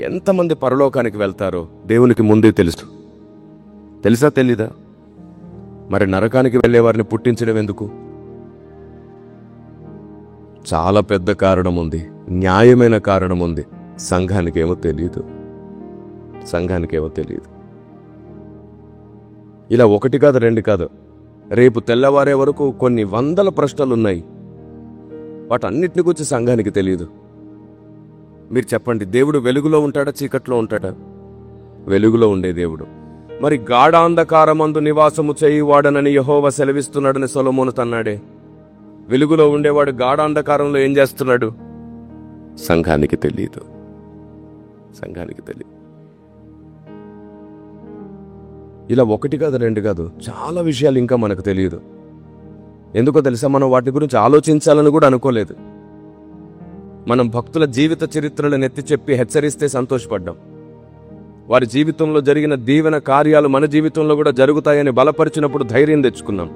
ఎంతమంది పరలోకానికి వెళ్తారో దేవునికి ముందే తెలుసు. తెలుసా తెలీదా? మరి నరకానికి వెళ్లే వారిని పుట్టించడం ఎందుకు? చాలా పెద్ద కారణం ఉంది, న్యాయమైన కారణం ఉంది. సంఘానికేమో తెలియదు. ఇలా ఒకటి కాదు, రెండు కాదు, రేపు తెల్లవారే వరకు కొన్ని వందల ప్రశ్నలున్నాయి. వాటన్నిటిని గురించి సంఘానికి తెలియదు. మీరు చెప్పండి, దేవుడు వెలుగులో ఉంటాడా, చీకట్లో ఉంటాడా? వెలుగులో ఉండే దేవుడు. మరి గాఢాంధకారమందు నివాసము చేయువాడనని యెహోవా సెలవిస్తున్నాడని సొలొమోను తన్నాడే. వెలుగులో ఉండేవాడు గాఢాంధకారంలో ఏం చేస్తున్నాడు? సంఘానికి తెలియదు. ఇలా ఒకటి కాదు, రెండు కాదు, చాలా విషయాలు ఇంకా మనకు తెలియదు. ఎందుకో తెలుసా? మనం వాటి గురించి ఆలోచించాలని కూడా అనుకోలేదు. మనం భక్తుల జీవిత చరిత్రలను ఎత్తి చెప్పి హెచ్చరిస్తే సంతోషపడ్డాం. వారి జీవితంలో జరిగిన దీవెన కార్యాలు మన జీవితంలో కూడా జరుగుతాయని బలపరిచినప్పుడు ధైర్యం తెచ్చుకున్నాం.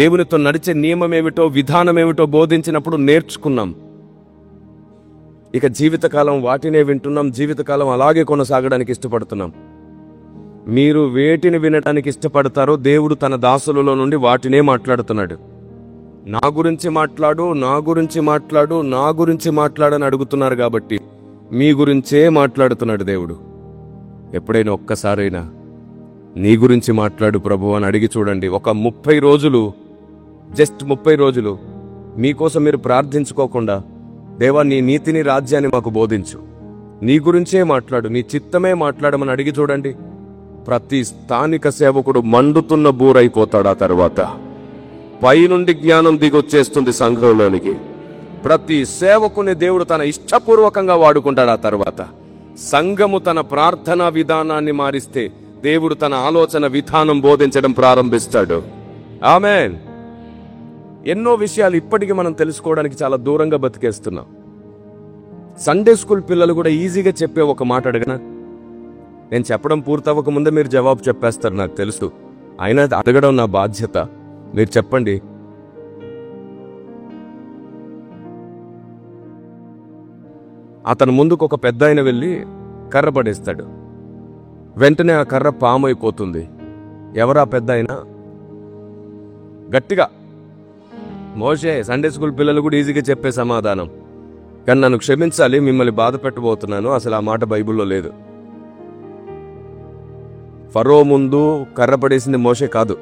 దేవునితో నడిచే నియమమేమిటో, విధానమేమిటో బోధించినప్పుడు నేర్చుకున్నాం. ఇక జీవితకాలం వాటినే వింటున్నాం. జీవితకాలం అలాగే కొనసాగడానికి ఇష్టపడుతున్నాం. మీరు వేటిని వినటానికి ఇష్టపడతారో దేవుడు తన దాసులలో నుండి వాటినే మాట్లాడుతున్నాడు. నా గురించి మాట్లాడని అడుగుతున్నారు కాబట్టి మీ గురించే మాట్లాడుతున్నాడు దేవుడు. ఎప్పుడైనా ఒక్కసారైనా నీ గురించి మాట్లాడు ప్రభు అని అడిగి చూడండి. ఒక 30 రోజులు, జస్ట్ 30 రోజులు మీకోసం మీరు ప్రార్థించుకోకుండా, దేవా నీ నీతిని, రాజ్యాన్ని మాకు బోధించు, నీ గురించే మాట్లాడు, నీ చిత్తమే మాట్లాడమని అడిగి చూడండి. ప్రతి స్థానిక సేవకుడు మండుతున్న బూరైపోతాడు. ఆ తర్వాత పైనుండి జ్ఞానం దిగొచ్చేస్తుంది సంఘంలోనికి. ప్రతి సేవకుని దేవుడు తన ఇష్టపూర్వకంగా వాడుకుంటాడు. ఆ తర్వాత సంఘము తన ప్రార్థనా విధానాన్ని మారిస్తే దేవుడు తన ఆలోచన విధానం బోధించడం ప్రారంభిస్తాడు. ఆమేన్. ఎన్నో విషయాలు ఇప్పటికీ మనం తెలుసుకోవడానికి చాలా దూరంగా బతికేస్తున్నాం. సండే స్కూల్ పిల్లలు కూడా ఈజీగా చెప్పే ఒక మాట అడగనా? నేను చెప్పడం పూర్తవ్వక ముందే మీరు జవాబు చెప్పేస్తారు, నాకు తెలుసు. అయినా అడగడం నా బాధ్యత. మీరు చెప్పండి. అతను ముందుకు ఒక పెద్ద ఆయన వెళ్ళి కర్ర పడేస్తాడు. వెంటనే ఆ కర్ర పాము అయిపోతుంది. ఎవరా పెద్ద ఆయన? గట్టిగా మోషే. సండే స్కూల్ పిల్లలు కూడా ఈజీగా చెప్పే సమాధానం. కానీ నన్ను క్షమించాలి, మిమ్మల్ని బాధ పెట్టబోతున్నాను. అసలు ఆ మాట బైబిల్లో లేదు. ఫరో ముందు కర్ర పడేసింది మోషే కాదు.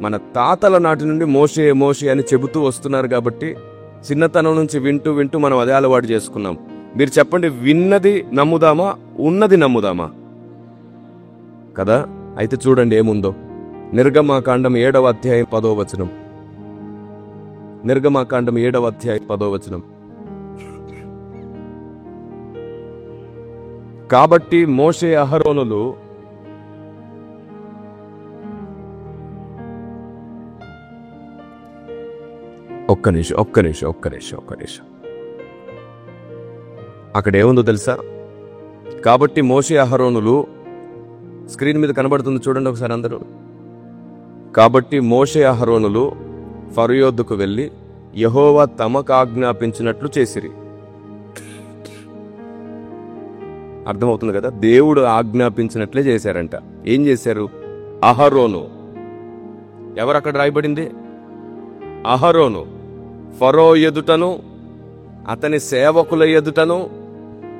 మన తాతల నాటి నుండి మోషే మోషే అని చెబుతూ వస్తున్నారు కాబట్టి చిన్నతనం నుంచి వింటూ మనం అదే అలవాటు చేసుకున్నాం. మీరు చెప్పండి, విన్నది నమ్ముదామా, ఉన్నది నమ్ముదామా? కదా. అయితే చూడండి ఏముందో. నిర్గమాకాండం 7వ అధ్యాయం 10వ వచనం. నిర్గమాకాండం 7వ అధ్యాయం 10వ వచనం. కాబట్టి మోషే అహరోనులు ఒక్క నిమిషం. అక్కడ ఏముందో తెలుసా? కాబట్టి మోషే అహరోనులు, స్క్రీన్ మీద కనబడుతుంది చూడండి ఒకసారి అందరూ. కాబట్టి మోషే అహరోనులు ఫరోయోద్దుకు వెళ్ళి యెహోవా తమకు ఆజ్ఞాపించినట్లు చేసిరి. అర్థమవుతుంది కదా? దేవుడు ఆజ్ఞాపించినట్లే చేశారంట. ఏం చేశారు? అహరోను. ఎవరు అక్కడ రాయబడింది? అహరోను ఫరో ఎదుటను అతని సేవకుల ఎదుటను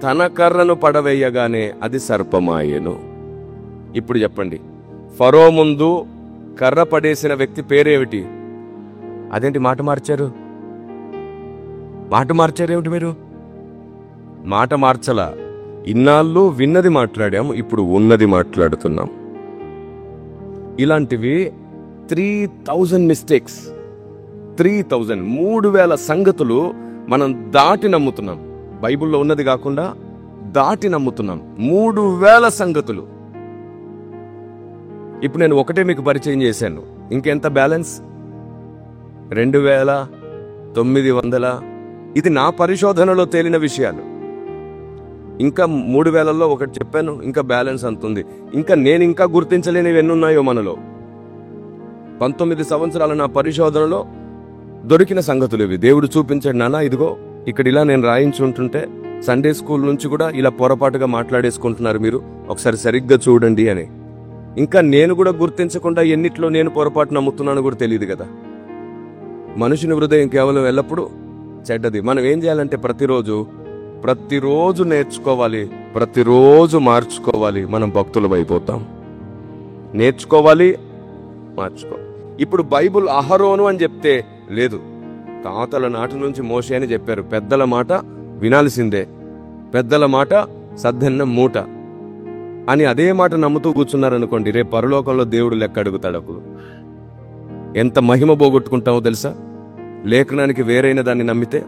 తన కర్రను పడవేయగానే అది సర్పమాయెను. ఇప్పుడు చెప్పండి, ఫరో ముందు కర్ర పడేసిన వ్యక్తి పేరేమిటి? అదేంటి మాట మార్చారు? ఏమిటి మీరు? మాట మార్చలా. ఇన్నాళ్ళు విన్నది మాట్లాడాం, ఇప్పుడు ఉన్నది మాట్లాడుతున్నాం. ఇలాంటివి 3000 మిస్టేక్స్, 3000 సంగతులు మనం దాటి నమ్ముతున్నాం. బైబిల్లో ఉన్నది కాకుండా దాటి నమ్ముతున్నాం. 3000 సంగతులు. ఇప్పుడు నేను ఒకటే మీకు పరిచయం చేశాను. ఇంకెంత బ్యాలెన్స్? 2900. ఇది నా పరిశోధనలో తేలిన విషయాలు. ఇంకా 3000లో ఒకటి చెప్పాను, ఇంకా బ్యాలెన్స్ అంత ఉంది. ఇంకా నేను ఇంకా గుర్తించలేనివి ఎన్నున్నాయో మనలో. 19 సంవత్సరాల నా పరిశోధనలో దొరికిన సంగతులు ఇవి. దేవుడు చూపించాడు, నాన్న ఇదిగో ఇక్కడ ఇలా నేను రాయించుంటుంటే సండే స్కూల్ నుంచి కూడా ఇలా పొరపాటుగా మాట్లాడేసుకుంటున్నారు మీరు, ఒకసారి సరిగ్గా చూడండి అని. ఇంకా నేను కూడా గుర్తించకుండా ఎన్నిట్లో నేను పొరపాటు నమ్ముతున్నాను కూడా తెలియదు కదా. మనుషుని హృదయం కేవలం ఎల్లప్పుడూ చెడ్డది. మనం ఏం చేయాలంటే ప్రతిరోజు నేర్చుకోవాలి, ప్రతిరోజు మార్చుకోవాలి. మనం భక్తులం అయిపోతాం. నేర్చుకోవాలి, మార్చుకోవాలి. ఇప్పుడు బైబుల్ అహరోను అని చెప్తే లేదు, తాతల నాటి నుంచి మోషే అని చెప్పారు. పెద్దల మాట వినాల్సిందే, పెద్దల మాట సద్దెన్న మూట అని అదే మాట నమ్ముతూ కూర్చున్నారనుకోండి, రేపు పరలోకంలో దేవుడు లెక్క అడుగుతాడు. అప్పుడు ఎంత మహిమ పోగొట్టుకుంటామో తెలుసా? లేఖనానికి వేరైన దాన్ని నమ్మితే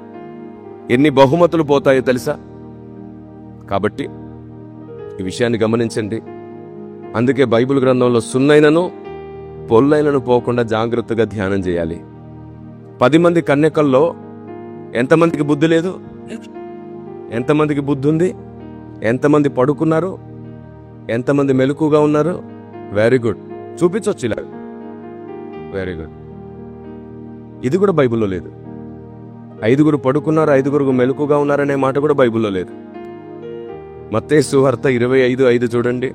ఎన్ని బహుమతులు పోతాయో తెలుసా? కాబట్టి ఈ విషయాన్ని గమనించండి. అందుకే బైబిల్ గ్రంథంలో సున్నైనను పొల్లైనను పోకుండా జాగ్రత్తగా ధ్యానం చేయాలి. 10 మంది కన్యకల్లో ఎంతమందికి బుద్ధి లేదు? ఎంతమందికి బుద్ధి ఉంది? ఎంతమంది పడుకున్నారు? ఎంతమంది మెలకుగా ఉన్నారు? Very good. చూపించవచ్చు ఇలా. Very good. ఇది కూడా బైబిల్లో లేదు. 5 పడుకున్నారు, 5 మెలకుగా ఉన్నారనే మాట కూడా బైబిల్లో లేదు. మత్తయి సువార్త 25:5 చూడండి.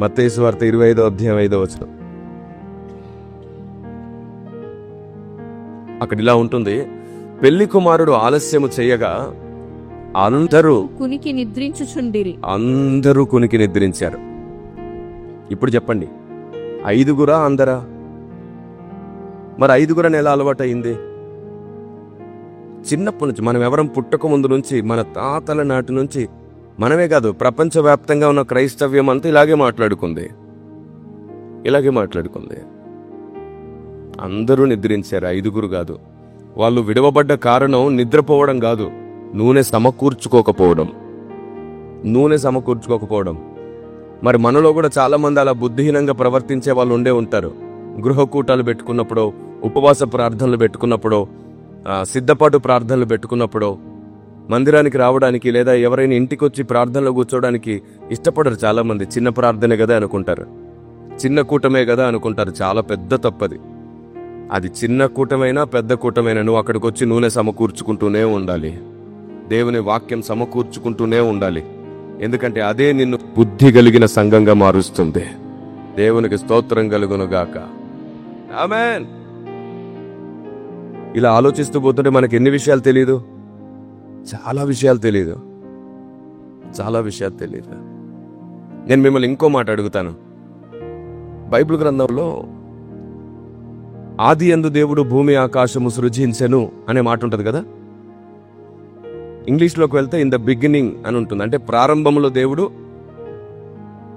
మత్తయి సువార్త 25వ అధ్యాయం 5వ వచనం. అక్కడ ఇలా ఉంటుంది, పెళ్లి కుమారుడు ఆలస్యము చేయగా అందరూ కునికి నిద్రించుచుండిరి. అందరూ కునికి నిద్రించారు. ఇప్పుడు చెప్పండి, 5 అందరా? మరి 5 ఎలా అలవాటు అయింది? చిన్నప్పటి నుంచి, మనం ఎవరం పుట్టక ముందు నుంచి, మన తాతల నాటి నుంచి, మనమే కాదు ప్రపంచవ్యాప్తంగా ఉన్న క్రైస్తవ్యం అంతా ఇలాగే మాట్లాడుకుంది. అందరూ నిద్రించారు, 5 కాదు. వాళ్ళు విడవబడ్డ కారణం నిద్రపోవడం కాదు, నూనె సమకూర్చుకోకపోవడం. మరి మనలో కూడా చాలా మంది అలా బుద్ధిహీనంగా ప్రవర్తించే వాళ్ళు ఉండే ఉంటారు. గృహకూటాలు పెట్టుకున్నప్పుడో, ఉపవాస ప్రార్థనలు పెట్టుకున్నప్పుడో, సిద్ధపాటు ప్రార్థనలు పెట్టుకున్నప్పుడో, మందిరానికి రావడానికి లేదా ఎవరైనా ఇంటికి వచ్చి ప్రార్థనలో కూర్చోవడానికి ఇష్టపడరు చాలా మంది. చిన్న ప్రార్థనే కదా అనుకుంటారు, చిన్న కూటమే కదా అనుకుంటారు. చాలా పెద్ద తప్పది. అది చిన్న కూటమైనా పెద్ద కూటమైనా నువ్వు అక్కడికి వచ్చి నూనె సమకూర్చుకుంటూనే ఉండాలి, దేవుని వాక్యం సమకూర్చుకుంటూనే ఉండాలి. ఎందుకంటే అదే నిన్ను బుద్ధి కలిగిన సంఘంగా మారుస్తుంది. దేవునికి స్తోత్రం కలుగునుగాక. ఆమేన్. ఇలా ఆలోచిస్తూ పోతుంటే మనకి ఎన్ని విషయాలు తెలియదు? చాలా విషయాలు తెలియదు. నేను మిమ్మల్ని ఇంకో మాట అడుగుతాను. బైబిల్ గ్రంథంలో ఆదియందు దేవుడు భూమి ఆకాశము సృజించెను అనే మాట ఉంటుంది కదా. ఇంగ్లీష్లోకి వెళ్తే ఇన్ ద బిగినింగ్ అని ఉంటుంది. అంటే ప్రారంభంలో దేవుడు.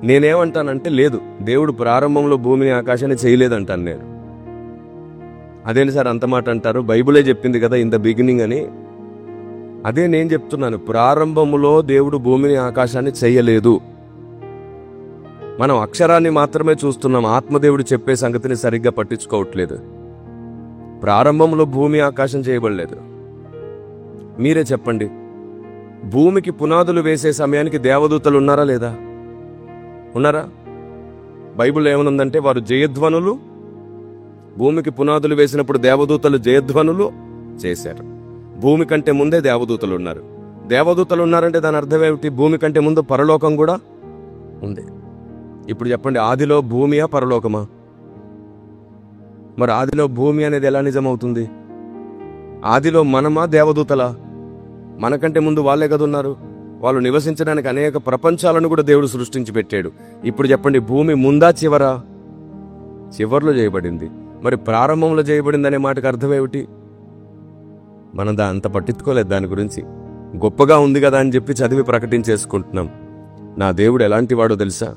నేనేమంటానంటే లేదు, దేవుడు ప్రారంభంలో భూమిని ఆకాశాన్ని చేయలేదంటాను నేను. అదేంటి సార్ అంత మాట అంటారు? బైబిలే చెప్పింది కదా ఇన్ ద బిగినింగ్ అని. అదే నేను చెప్తున్నాను, ప్రారంభములో దేవుడు భూమిని ఆకాశాన్ని చేయలేదు. మనం అక్షరాన్ని మాత్రమే చూస్తున్నాం, ఆత్మదేవుడు చెప్పే సంగతిని సరిగ్గా పట్టించుకోవట్లేదు. ప్రారంభంలో భూమి ఆకాశం చేయబడలేదు. మీరే చెప్పండి, భూమికి పునాదులు వేసే సమయానికి దేవదూతలు ఉన్నారా లేదా? ఉన్నారా? బైబిల్ ఏమనుందంటే వారు జయధ్వనులు, భూమికి పునాదులు వేసినప్పుడు దేవదూతలు జయధ్వనులు చేశారు. భూమి కంటే ముందే దేవదూతలు ఉన్నారు. దేవదూతలు ఉన్నారంటే దాని అర్థం ఏమిటి? భూమి కంటే ముందు పరలోకం కూడా ఉంది. ఇప్పుడు చెప్పండి, ఆదిలో భూమియా పరలోకమా? మరి ఆదిలో భూమి అనేది ఎలా నిజమవుతుంది? ఆదిలో మనమా దేవదూతలా? మనకంటే ముందు వాళ్ళే కదా ఉన్నారు. వాళ్ళు నివసించడానికి అనేక ప్రపంచాలను కూడా దేవుడు సృష్టించి పెట్టాడు. ఇప్పుడు చెప్పండి, భూమి ముందా చివరా? చివర్లో చేయబడింది. మరి ప్రారంభంలో చేయబడింది అనే మాటకు అర్థం ఏమిటి? మనం అంత పట్టించుకోలేదు దాని గురించి. గొప్పగా ఉంది కదా అని చెప్పి చదివి ప్రకటించేసుకుంటున్నాం. నా దేవుడు ఎలాంటి వాడో తెలుసా?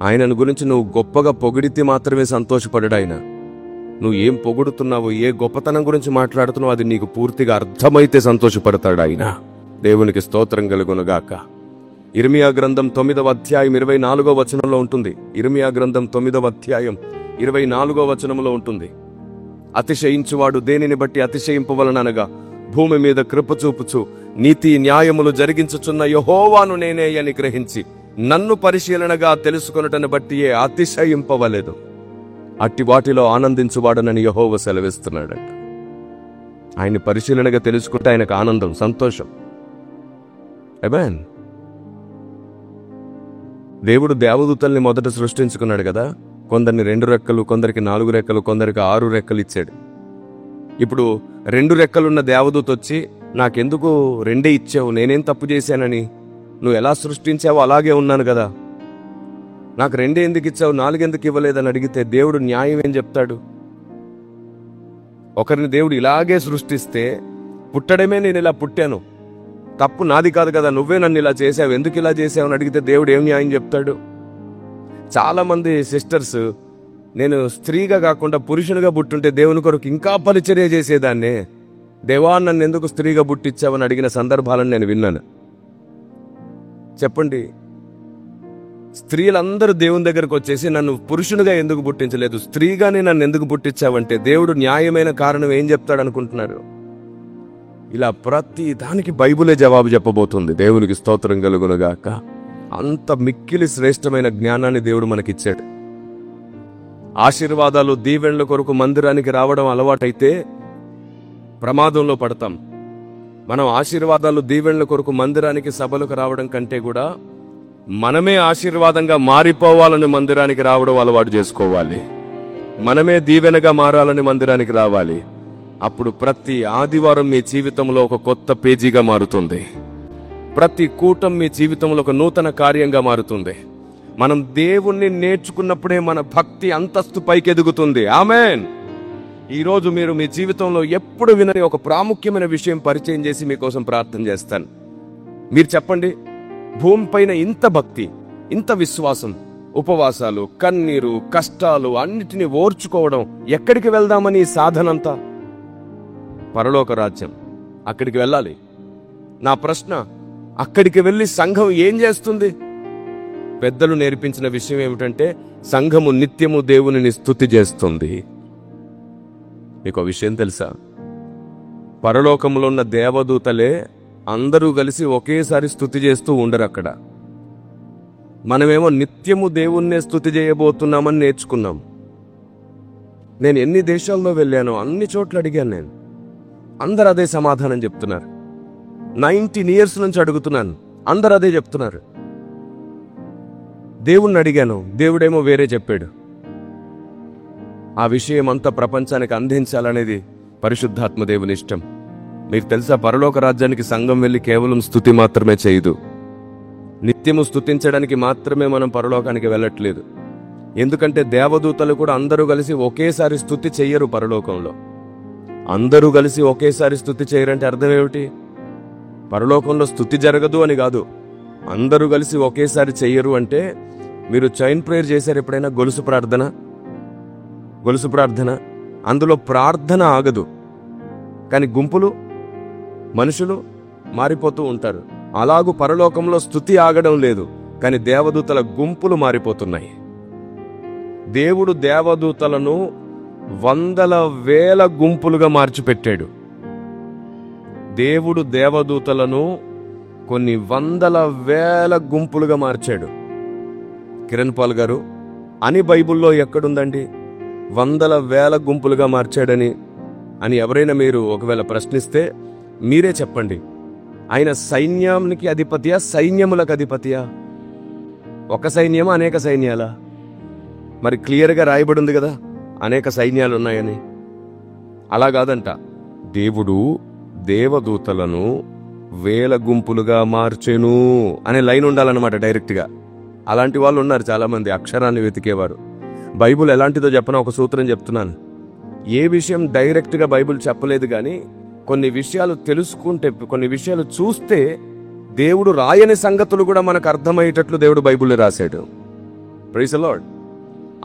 ఆయనను గురించి నువ్వు గొప్పగా పొగిడితే మాత్రమే సంతోషపడడు ఆయన. నువ్వు ఏం పొగుడుతున్నావు, ఏ గొప్పతనం గురించి మాట్లాడుతున్నావు, అది నీకు పూర్తిగా అర్థమైతే సంతోషపడతాడు ఆయన. దేవునికి స్తోత్రం కలుగునుగాక. ఇర్మియా గ్రంథం 9వ అధ్యాయం 24వ వచనంలో ఉంటుంది. ఇర్మియా గ్రంథం 9వ అధ్యాయం 24వ వచనంలో ఉంటుంది. అతిశయించువాడు దేనిని బట్టి అతిశయింపవలననగా భూమి మీద కృప చూపుచు నీతి న్యాయములు జరిగించుచున్న యెహోవాను నేనే అని గ్రహించి నన్ను పరిశీలనగా తెలుసుకొనుటను బట్టియే అతిశయింపవలేదు. అట్టి వాటిలో ఆనందించువాడనని యెహోవా సెలవిస్తున్నాడట. ఆయన్ని పరిశీలనగా తెలుసుకుంటే ఆయనకు ఆనందం, సంతోషం. ఆమేన్. దేవుడు దేవదూతల్ని మొదట సృష్టించుకున్నాడు కదా. కొందరిని 2 రెక్కలు, కొందరికి 4 రెక్కలు, కొందరికి 6 రెక్కలు ఇచ్చాడు. ఇప్పుడు 2 రెక్కలున్న దేవదూత వచ్చి నాకెందుకు 2 ఇచ్చావు, నేనేం తప్పు చేశానని, నువ్వు ఎలా సృష్టించావో అలాగే ఉన్నాను కదా, నాకు 2 ఎందుకు ఇచ్చావు, 4 ఎందుకు ఇవ్వలేదని అడిగితే దేవుడు న్యాయం ఏం చెప్తాడు? ఒకరిని దేవుడు ఇలాగే సృష్టిస్తే పుట్టడమే నేను ఇలా పుట్టాను, తప్పు నాది కాదు కదా, నువ్వే నన్ను ఇలా చేసావు, ఎందుకు ఇలా చేసావు అని అడిగితే దేవుడు ఏం న్యాయం చెప్తాడు? చాలా మంది సిస్టర్స్, నేను స్త్రీగా కాకుండా పురుషునిగా పుట్టుంటే దేవుని కొరకు ఇంకా పరిచర్య చేసేదాన్నే, దేవా నన్ను ఎందుకు స్త్రీగా పుట్టించావని అడిగిన సందర్భాలను నేను విన్నాను. చెప్పండి, స్త్రీలందరూ దేవుని దగ్గరకు వచ్చేసి నన్ను పురుషునిగా ఎందుకు పుట్టించలేదు, స్త్రీగానే నన్ను ఎందుకు పుట్టించావంటే దేవుడు న్యాయమైన కారణం ఏం చెప్తాడు అనుకుంటున్నారు? ఇలా ప్రతి దానికి బైబులే జవాబు చెప్పబోతుంది. దేవునికి స్తోత్రం కలుగునుగాక. అంత మిక్కిలి శ్రేష్టమైన జ్ఞానాన్ని దేవుడు మనకిచ్చాడు. ఆశీర్వాదాలు దీవెనల కొరకు మందిరానికి రావడం అలవాటైతే ప్రమాదంలో పడతాం. మనం ఆశీర్వాదాలు దీవెనల కొరకు మందిరానికి సభలకు రావడం కంటే కూడా మనమే ఆశీర్వాదంగా మారిపోవాలని మందిరానికి రావడం అలవాటు చేసుకోవాలి. మనమే దీవెనగా మారాలని మందిరానికి రావాలి. అప్పుడు ప్రతి ఆదివారం మీ జీవితంలో ఒక కొత్త పేజీగా మారుతుంది. ప్రతి కూటం మీ జీవితంలో ఒక నూతన కార్యంగా మారుతుంది. మనం దేవుణ్ణి నేర్చుకున్నప్పుడే మన భక్తి అంతస్తు పైకెదుగుతుంది. ఆమేన్. ఈరోజు మీరు మీ జీవితంలో ఎప్పుడు వినని ఒక ప్రాముఖ్యమైన విషయం పరిచయం చేసి మీకోసం ప్రార్థన చేస్తాను. మీరు చెప్పండి, భూమిపైన ఇంత భక్తి, ఇంత విశ్వాసం, ఉపవాసాలు, కన్నీరు, కష్టాలు అన్నిటినీ ఓర్చుకోవడం, ఎక్కడికి వెళ్దామని ఈ సాధనంతా? పరలోక రాజ్యం. అక్కడికి వెళ్ళాలి. నా ప్రశ్న, అక్కడికి వెళ్ళి సంఘం ఏం చేస్తుంది? పెద్దలు నేర్పించిన విషయం ఏమిటంటే సంఘము నిత్యము దేవునిని స్తుతి చేస్తుంది. మీకు విషయం తెలుసా? పరలోకంలో ఉన్న దేవదూతలే అందరూ కలిసి ఒకేసారి స్తుతి చేస్తూ ఉండరు అక్కడ. మనమేమో నిత్యము దేవుణ్ణే స్తుతి చేయబోతున్నామని నేర్చుకున్నాం. నేను ఎన్ని దేశాల్లో వెళ్ళానో అన్ని చోట్ల అడిగాను. నేను అందరు అదే సమాధానం చెప్తున్నారు. 19 years నుంచి అడుగుతున్నాను, అందరు అదే చెప్తున్నారు. దేవుణ్ణి అడిగాను, దేవుడేమో వేరే చెప్పాడు. ఆ విషయం అంతా ప్రపంచానికి అందించాలనేది పరిశుద్ధాత్మ దేవుని ఇష్టం. మీకు తెలుసా, పరలోక రాజ్యానికి సంఘం వెళ్ళి కేవలం స్తుతి మాత్రమే చేయదు. నిత్యము స్తుతించడానికి మాత్రమే మనం పరలోకానికి వెళ్ళట్లేదు. ఎందుకంటే దేవదూతలు కూడా అందరూ కలిసి ఒకేసారి స్తుతి చెయ్యరు. పరలోకంలో అందరూ కలిసి ఒకేసారి స్తుతి చేయరంటే అర్థం ఏమిటి? పరలోకంలో స్తుతి జరగదు అని కాదు. అందరూ కలిసి ఒకేసారి చెయ్యరు అంటే, మీరు చైన్ ప్రేయర్ చేశారు ఎప్పుడైనా? గొలుసు ప్రార్థన, అందులో ప్రార్థన ఆగదు, కానీ గుంపులు, మనుషులు మారిపోతూ ఉంటారు. అలాగూ పరలోకంలో స్తుతి ఆగడం లేదు, కానీ దేవదూతల గుంపులు మారిపోతున్నాయి. దేవుడు దేవదూతలను 100,000 గుంపులుగా మార్చిపెట్టాడు. దేవుడు దేవదూతలను కొన్ని 100,000 గుంపులుగా మార్చాడు. కిరణ్ పాల్ గారు, అని బైబుల్లో ఎక్కడుందండి 100,000 గుంపులుగా మార్చాడని? అని ఎవరైనా మీరు ఒకవేళ ప్రశ్నిస్తే మీరే చెప్పండి. ఆయన సైన్యానికి అధిపతియా, సైన్యములకు అధిపతియా? ఒక సైన్యమా, అనేక సైన్యాలా? మరి క్లియర్గా రాయబడి ఉంది కదా అనేక సైన్యాలు ఉన్నాయని. అలా కాదంట. దేవుడు దేవదూతలను 1000 గుంపులుగా మార్చెను అనే లైన్ ఉండాలన్నమాట డైరెక్ట్గా. అలాంటి వాళ్ళు ఉన్నారు చాలామంది, అక్షరాన్ని వెతికేవారు. బైబుల్ ఎలాంటిదో చెప్పిన ఒక సూత్రం చెప్తున్నాను. ఏ విషయం డైరెక్ట్గా బైబుల్ చెప్పలేదు, కానీ కొన్ని విషయాలు తెలుసుకుంటే, కొన్ని విషయాలు చూస్తే దేవుడు రాయని సంగతులు కూడా మనకు అర్థమయ్యేటట్లు దేవుడు బైబుల్లో రాశాడు. Praise the Lord.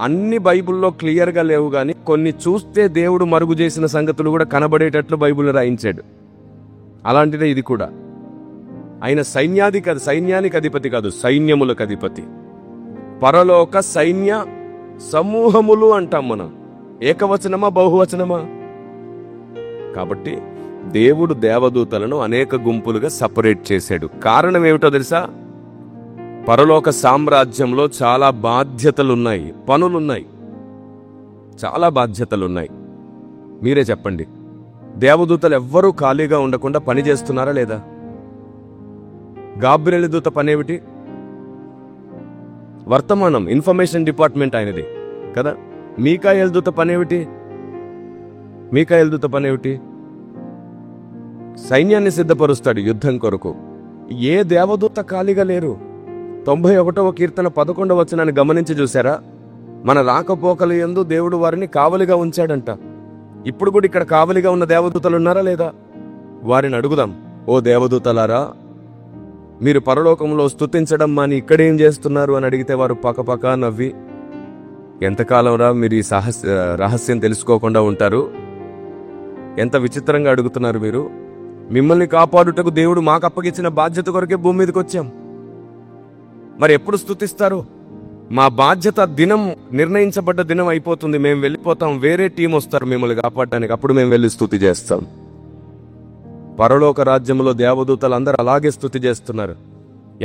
అన్ని బైబుల్లో క్లియర్గా లేవు, కానీ కొన్ని చూస్తే దేవుడు మరుగు చేసిన సంగతులు కూడా కనబడేటట్లు బైబుల్ని రాయించాడు. అలాంటిదే ఇది కూడా. ఆయన సైన్యానికి అధిపతి కాదు, సైన్యములకు అధిపతి. పరలోక సైన్య సమూహములు అంటాం మనం. ఏకవచనమా బహువచనమా? కాబట్టి దేవుడు దేవదూతలను అనేక గుంపులుగా సపరేట్ చేశాడు. కారణం ఏమిటో తెలుసా? పరలోక సామ్రాజ్యంలో చాలా బాధ్యతలున్నాయి, పనులున్నాయి, చాలా బాధ్యతలున్నాయి. మీరే చెప్పండి, దేవదూతలు ఎవ్వరూ ఖాళీగా ఉండకుండా పని చేస్తున్నారా లేదా? గాబ్రియెలు దూత పనేమిటి? వర్తమానం, ఇన్ఫర్మేషన్ డిపార్ట్మెంట్ ఆయనది కదా. మీకాయేలు దూత పనేమిటి? మీకాయేలు దూత పనేమిటి? సైన్యాన్ని సిద్ధపరుస్తాడు యుద్ధం కొరకు. ఏ దేవదూత ఖాళీగా లేరు. 91వ కీర్తన 11వ వచనాన్ని గమనించి చూసారా? మన రాకపోకల యందు దేవుడు వారిని కావలిగా ఉంచాడంట. ఇప్పుడు కూడా ఇక్కడ కావలిగా ఉన్న దేవదూతలు ఉన్నారా లేదా? వారిని అడుగుదాం, ఓ దేవదూతలారా, మీరు పరలోకంలో స్తుతించడం మాని ఇక్కడేం చేస్తున్నారు అని అడిగితే వారు పకపక నవ్వి, ఎంతకాలం రా మీరు ఈ రహస్యం తెలుసుకోకుండా ఉంటారు? ఎంత విచిత్రంగా అడుగుతున్నారు మీరు. మిమ్మల్ని కాపాడుటకు దేవుడు మాకు అప్పగించిన బాధ్యత కొరకే భూమి మీదకి వచ్చాం. మరి ఎప్పుడు స్తుతిస్తారు? మా బాధ్యత దినం, నిర్ణయించబడ్డ దినం అయిపోతుంది, మేము వెళ్ళిపోతాం, వేరే టీం వస్తారు మిమ్మల్ని కాపాడటానికి, అప్పుడు మేము వెళ్ళి స్తుతి చేస్తాం. పరలోక రాజ్యంలో దేవదూతలు అందరూ అలాగే స్తుతి చేస్తున్నారు.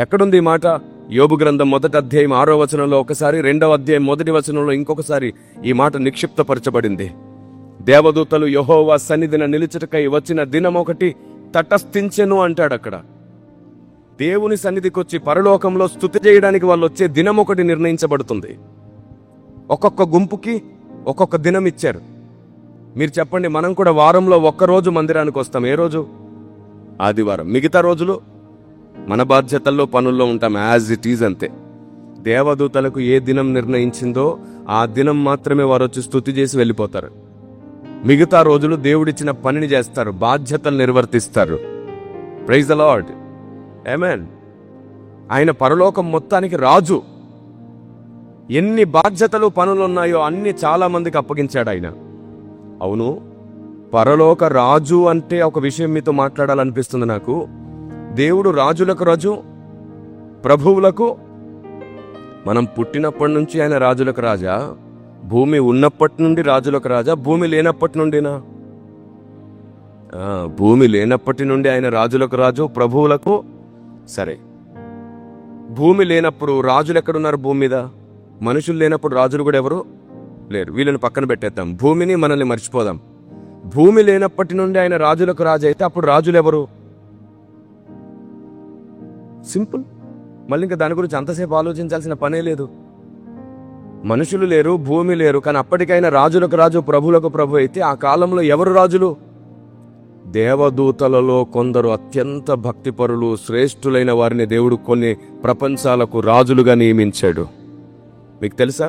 ఎక్కడుంది ఈ మాట? యోబు గ్రంథం 1వ అధ్యాయం 6వ వచనంలో ఒకసారి, 2వ అధ్యాయం 1వ వచనంలో ఇంకొకసారి ఈ మాట నిక్షిప్తపరచబడింది. దేవదూతలు యెహోవా సన్నిధిన నిలుచుటకై వచ్చిన దినం ఒకటి తటస్థించెను అంటాడు అక్కడ. దేవుని సన్నిధికి వచ్చి పరలోకంలో స్తుతి చేయడానికి వాళ్ళు వచ్చే దినం ఒకటి నిర్ణయించబడుతుంది. ఒక్కొక్క గుంపుకి ఒక్కొక్క దినం ఇచ్చారు. మీరు చెప్పండి, మనం కూడా వారంలో ఒక్కరోజు మందిరానికి వస్తాం. ఏ రోజు? ఆదివారం. మిగతా రోజులు మన బాధ్యతల్లో, పనుల్లో ఉంటాం. యాజ్ ఇట్ ఈజ్ అంతే. దేవదూతలకు ఏ దినం నిర్ణయించిందో ఆ దినం మాత్రమే వారు వచ్చి స్తుతి చేసి వెళ్ళిపోతారు. మిగతా రోజులు దేవుడిచ్చిన పనిని చేస్తారు, బాధ్యతలు నిర్వర్తిస్తారు. Praise the Lord. ఆమేన్. ఆయన పరలోకం మొత్తానికి రాజు. ఎన్ని బాధ్యతలు, పనులున్నాయో అన్ని చాలా మందికి అప్పగించాడు ఆయన. అవును, పరలోక రాజు అంటే ఒక విషయం మీతో మాట్లాడాలనిపిస్తుంది నాకు. దేవుడు రాజులకు రాజు, ప్రభువులకు. మనం పుట్టినప్పటి నుంచి ఆయన రాజులకు రాజా? భూమి ఉన్నప్పటి నుండి రాజులకు రాజా? భూమి లేనప్పటి నుండినా? భూమి లేనప్పటి నుండి ఆయన రాజులకు రాజు, ప్రభువులకు. సరే, భూమి లేనప్పుడు రాజులు ఎక్కడున్నారు భూమి మీద? మనుషులు లేనప్పుడు రాజులు కూడా ఎవరు లేరు. వీళ్ళని పక్కన పెట్టేద్దాం, భూమిని మనల్ని మర్చిపోదాం. భూమి లేనప్పటి నుండి ఆయన రాజులకు రాజు అయితే అప్పుడు రాజులు ఎవరు? సింపుల్. మళ్ళీ ఇంకా దాని గురించి అంతసేపు ఆలోచించాల్సిన పనే లేదు. మనుషులు లేరు, భూమి లేరు, కానీ అప్పటికైనా రాజులకు రాజు, ప్రభువులకు ప్రభు అయితే ఆ కాలంలో ఎవరు రాజులు? దేవదూతలలో కొందరు అత్యంత భక్తిపరులు, శ్రేష్ఠులైన వారిని దేవుడు కొన్ని ప్రపంచాలకు రాజులుగా నియమించాడు. మీకు తెలుసా?